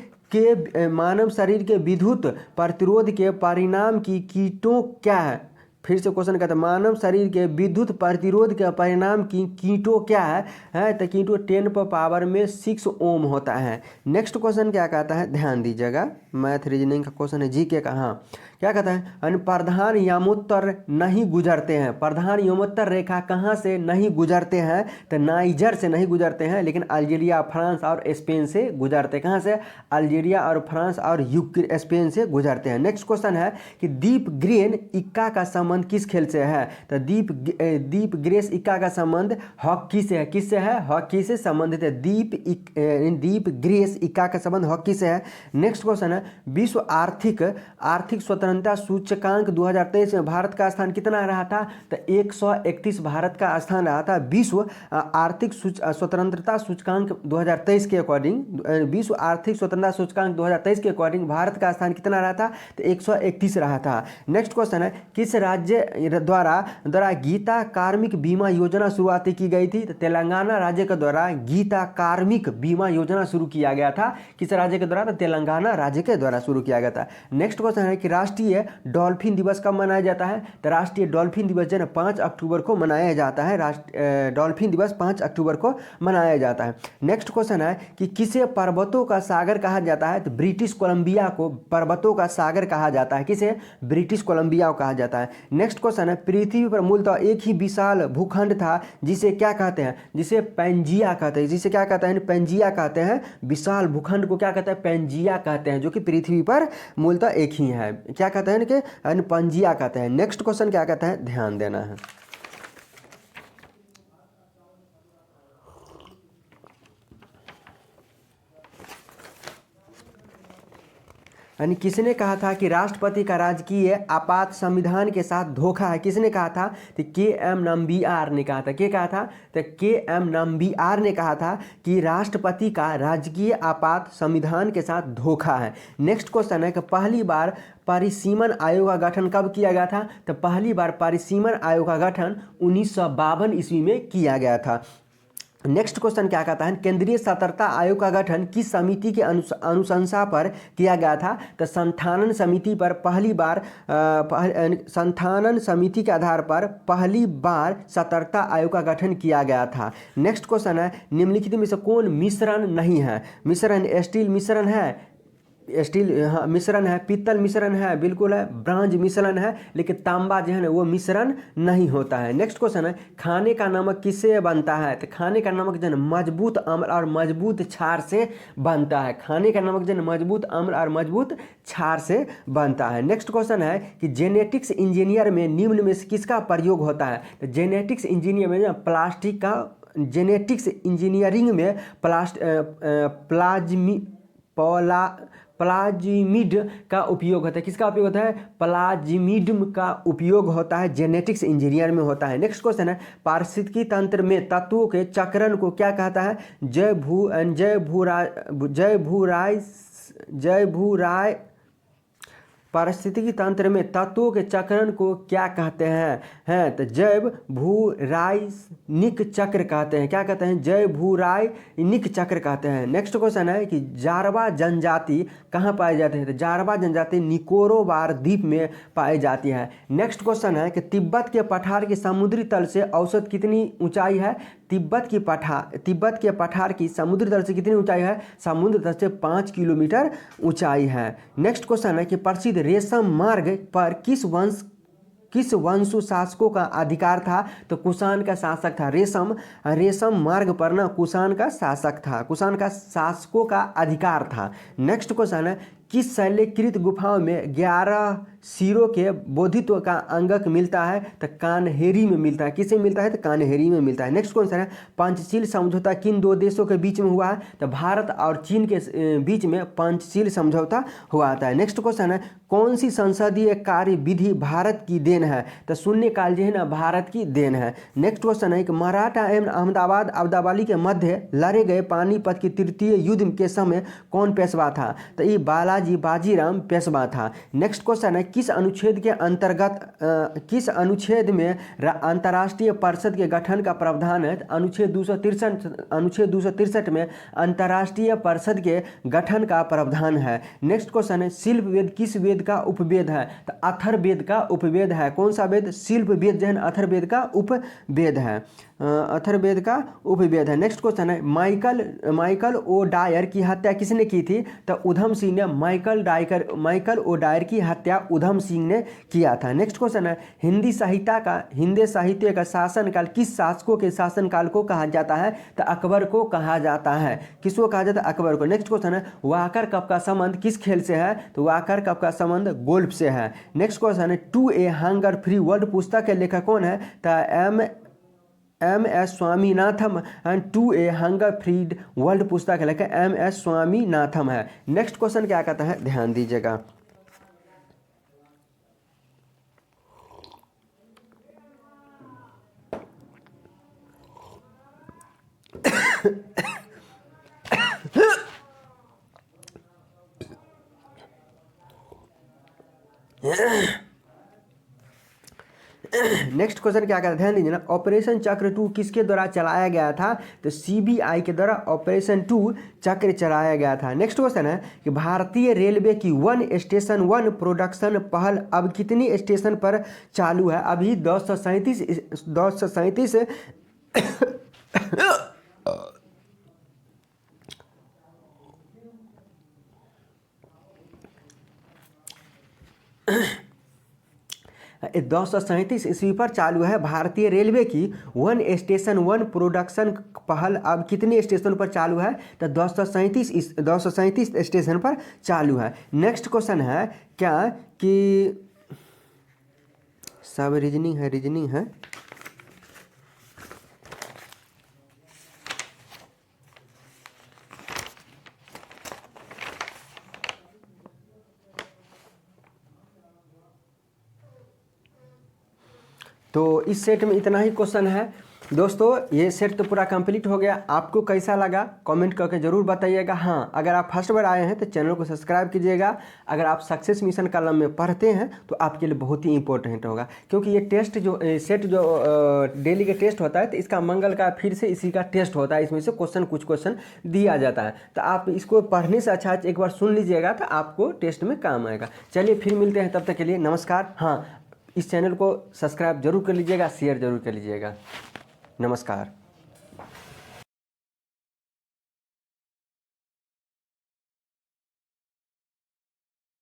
के विद्युत प्रतिरोध के परिणाम की कीटों क्या है? फिर से क्वेश्चन कहता है मानव शरीर के विद्युत प्रतिरोध के परिणाम की कीटों क्या है? तो कीटों 10⁻6 ओम होता है। नेक्स्ट क्वेश्चन क्या कहता है, ध्यान दीजिएगा, मैथ रीजनिंग का क्वेश्चन है, जीके का। हाँ क्या कहता है, प्रधान यमोत्तर नहीं गुजरते हैं। प्रधान यमोत्तर रेखा कहाँ से नहीं गुजरते हैं? तो नाइजर से नहीं गुजरते हैं, लेकिन अल्जीरिया, फ्रांस और स्पेन से गुजरते हैं। कहाँ से? अल्जीरिया और फ्रांस और स्पेन से गुजरते हैं। नेक्स्ट क्वेश्चन है कि दीप ग्रेन इक्का का संबंध किस खेल से है? तो दीप ग्रेस इक्का का संबंध हॉकी से है। किससे है? हॉकी से संबंधित है। दीप ग्रेस इक्का का संबंध हॉकी से है। नेक्स्ट क्वेश्चन है विश्व आर्थिक स्वतंत्रता सूचकांक 2023 में भारत का स्थान कितना रहा था? तो 131 भारत का स्थान रहा था। विश्व आर्थिक स्वतंत्रता सूचकांक 2023 के अकॉर्डिंग, विश्व आर्थिक स्वतंत्रता सूचकांक 2023 के अकॉर्डिंग भारत का स्थान कितना रहा था? तो 131 रहा था। नेक्स्ट क्वेश्चन है किस राज्य द्वारा गीता कार्मिक बीमा योजना शुरुआत की गई थी? तो तेलंगाना राज्य के द्वारा गीता कार्मिक बीमा योजना शुरू किया गया था। किस राज्य के द्वारा? तो तेलंगाना राज्य के द्वारा शुरू किया गया था। नेक्स्ट क्वेश्चन है कि राष्ट्रीय डॉल्फिन दिवस कब मनाया जाता है? तो राष्ट्रीय डॉल्फिन दिवस जो है 5 अक्टूबर को मनाया जाता है। डॉल्फिन दिवस 5 अक्टूबर को मनाया जाता है। नेक्स्ट क्वेश्चन है कि किसे पर्वतों का सागर कहा जाता है? तो ब्रिटिश कोलंबिया को पर्वतों का सागर कहा जाता है। किसे? ब्रिटिश कोलंबिया को कहा जाता है। नेक्स्ट क्वेश्चन है पृथ्वी पर मूलतः एक ही विशाल भूखंड था जिसे क्या कहते हैं? जिसे पेंजिया कहते हैं। जिसे क्या कहते हैं? पेंजिया कहते हैं। विशाल भूखंड को क्या कहते हैं? पेंजिया कहते हैं, जो कि पृथ्वी पर मूलतः एक ही है। क्या कहते हैं कि पेंजिया कहते हैं। नेक्स्ट क्वेश्चन क्या कहता है, ध्यान देना है। यानी किसने कहा था कि राष्ट्रपति का राजकीय आपात संविधान के साथ धोखा है? किसने कहा था? तो के.एम. नंबियार ने कहा था। क्या कहा था? तो के.एम. नंबियार ने कहा था कि राष्ट्रपति का राजकीय आपात संविधान के साथ धोखा है। नेक्स्ट क्वेश्चन है कि पहली बार परिसीमन आयोग का गठन कब किया गया था? तो पहली बार परिसीमन आयोग का गठन 1952 ईस्वी में किया गया था। नेक्स्ट क्वेश्चन क्या कहता है, केंद्रीय सतर्कता आयोग का गठन किस समिति के अनुशंसा पर किया गया था? तो संथानन समिति पर पहली बार संथानन समिति के आधार पर पहली बार सतर्कता आयोग का गठन किया गया था। नेक्स्ट क्वेश्चन है निम्नलिखित में से कौन मिश्रण नहीं है? मिश्रण स्टील मिश्रण है, स्टील हाँ मिश्रण है, पित्तल मिश्रण है, बिल्कुल है, ब्रांज मिश्रण है, लेकिन तांबा जो है ना वो मिश्रण नहीं होता है। नेक्स्ट क्वेश्चन है खाने का नमक किससे बनता है? तो खाने का नमक जो है मजबूत अम्ल और मजबूत क्षार से बनता है। खाने का नमक जो है मजबूत अम्ल और मजबूत क्षार से बनता है। नेक्स्ट क्वेश्चन है कि जेनेटिक्स इंजीनियर में निम्न में से किसका प्रयोग होता है? तो जेनेटिक्स इंजीनियर में जेनेटिक्स इंजीनियरिंग में प्लाज्मिड का उपयोग होता है। किसका उपयोग होता है? प्लाज्मिड का उपयोग होता है, जेनेटिक्स इंजीनियर में होता है। नेक्स्ट क्वेश्चन है, पारिस्थितिकी तंत्र में तत्वों के चक्रण को क्या कहता है? जय भूराय पारिस्थितिकी तंत्र में तत्वों के चक्रण को क्या कहते हैं? तो जैव भूरायनिक चक्र कहते हैं। क्या कहते हैं? जैव भूरायनिक चक्र कहते हैं। नेक्स्ट क्वेश्चन है कि जारवा जनजाति कहाँ पाई जाती है? तो जारवा जनजाति निकोबार द्वीप में पाई जाती है। नेक्स्ट क्वेश्चन है कि तिब्बत के पठार की समुद्री तल से औसत कितनी ऊंचाई है? तिब्बत के पठार की समुद्री तल से कितनी ऊंचाई है? समुद्र तल से 5 किलोमीटर ऊंचाई है। नेक्स्ट क्वेश्चन है कि प्रसिद्ध रेशम मार्ग पर किस वंशु शासकों का अधिकार था? तो कुषाण का शासक था। रेशम मार्ग पर ना कुषाण का शासक था, कुषाण का शासकों का अधिकार था। नेक्स्ट क्वेश्चन है, किस शैलीकृत गुफाओं में 11 सिरों के बोधित्व का अंगक मिलता है? तो कान्हेरी में मिलता है। किसे मिलता है? तो कान्हेरी में मिलता है। नेक्स्ट क्वेश्चन है, पंचशील समझौता किन दो देशों के बीच में हुआ है? तो भारत और चीन के बीच में पंचशील समझौता हुआ था। नेक्स्ट क्वेश्चन है, कौन सी संसदीय कार्य विधि भारत की देन है? तो शून्यकाल जो है ना भारत की देन है। नेक्स्ट क्वेश्चन है कि मराठा एवं अहमदाबाद अब्दाली के मध्य लड़े गए पानीपत की तृतीय युद्ध के समय कौन पेशवा था? तो ये बाजीराम पेशवा था। नेक्स्ट क्वेश्चन है, किस अनुच्छेद में अंतर्राष्ट्रीय परिषद के गठन का प्रावधान है? अनुच्छेद 263 में अंतर्राष्ट्रीय परिषद के गठन का प्रावधान है। नेक्स्ट क्वेश्चन है, शिल्प वेद किस वेद का उपवेद है? तो अथर्ववेद का उपवेद है। कौन सा वेद? शिल्प वेद जो है अथर्ववेद का उपवेद है, अथर्ववेद का उपवेद है। नेक्स्ट क्वेश्चन है, माइकल ओ डायर की हत्या किसने की थी? तो उधम सिंह ने माइकल ओ डायर की हत्या उधम सिंह ने किया था। नेक्स्ट क्वेश्चन है, हिंदी साहित्य का शासनकाल किस शासकों के शासनकाल को कहा जाता है? तो अकबर को कहा जाता है। किसको कहा जाता है? अकबर को। नेक्स्ट क्वेश्चन है, वाकर कप का संबंध किस खेल से है? तो वाकर कप का संबंध गोल्फ से है। नेक्स्ट क्वेश्चन है, to a hunger free world पुस्तक के लेखक कौन है? तो M.S. Swaminathan and to a hunger freed world पुस्तक है लेकर M.S. स्वामीनाथन है। नेक्स्ट क्वेश्चन क्या कहता है? ध्यान दीजिएगा। नेक्स्ट क्वेश्चन क्या कहता है? ध्यान दीजिए ना। ऑपरेशन चक्र 2 किसके द्वारा चलाया गया था? तो CBI के द्वारा ऑपरेशन 2 चक्र चलाया गया था। नेक्स्ट क्वेश्चन है कि भारतीय रेलवे की 1 स्टेशन 1 प्रोडक्शन पहल अब कितनी स्टेशन पर चालू है? अभी 237 237 ईस्वी पर चालू है भारतीय रेलवे की 1 स्टेशन 1 प्रोडक्शन पहल अब कितने स्टेशन पर चालू है? तो 237 स्टेशन पर चालू है। नेक्स्ट क्वेश्चन है क्या कि सब रीजनिंग है तो इस सेट में इतना ही क्वेश्चन है दोस्तों। ये सेट तो पूरा कंप्लीट हो गया। आपको कैसा लगा कमेंट करके ज़रूर बताइएगा। हाँ, अगर आप फर्स्ट बार आए हैं तो चैनल को सब्सक्राइब कीजिएगा। अगर आप सक्सेस मिशन कॉलम में पढ़ते हैं तो आपके लिए बहुत ही इंपॉर्टेंट होगा, क्योंकि ये टेस्ट जो सेट जो डेली का टेस्ट होता है तो इसका मंगल का फिर से इसी का टेस्ट होता है। इसमें से कुछ क्वेश्चन दिया जाता है, तो आप इसको पढ़ने से अच्छा एक बार सुन लीजिएगा तो आपको टेस्ट में काम आएगा। चलिए फिर मिलते हैं, तब तक के लिए नमस्कार। हाँ, इस चैनल को सब्सक्राइब जरूर कर लीजिएगा, शेयर जरूर कर लीजिएगा। नमस्कार।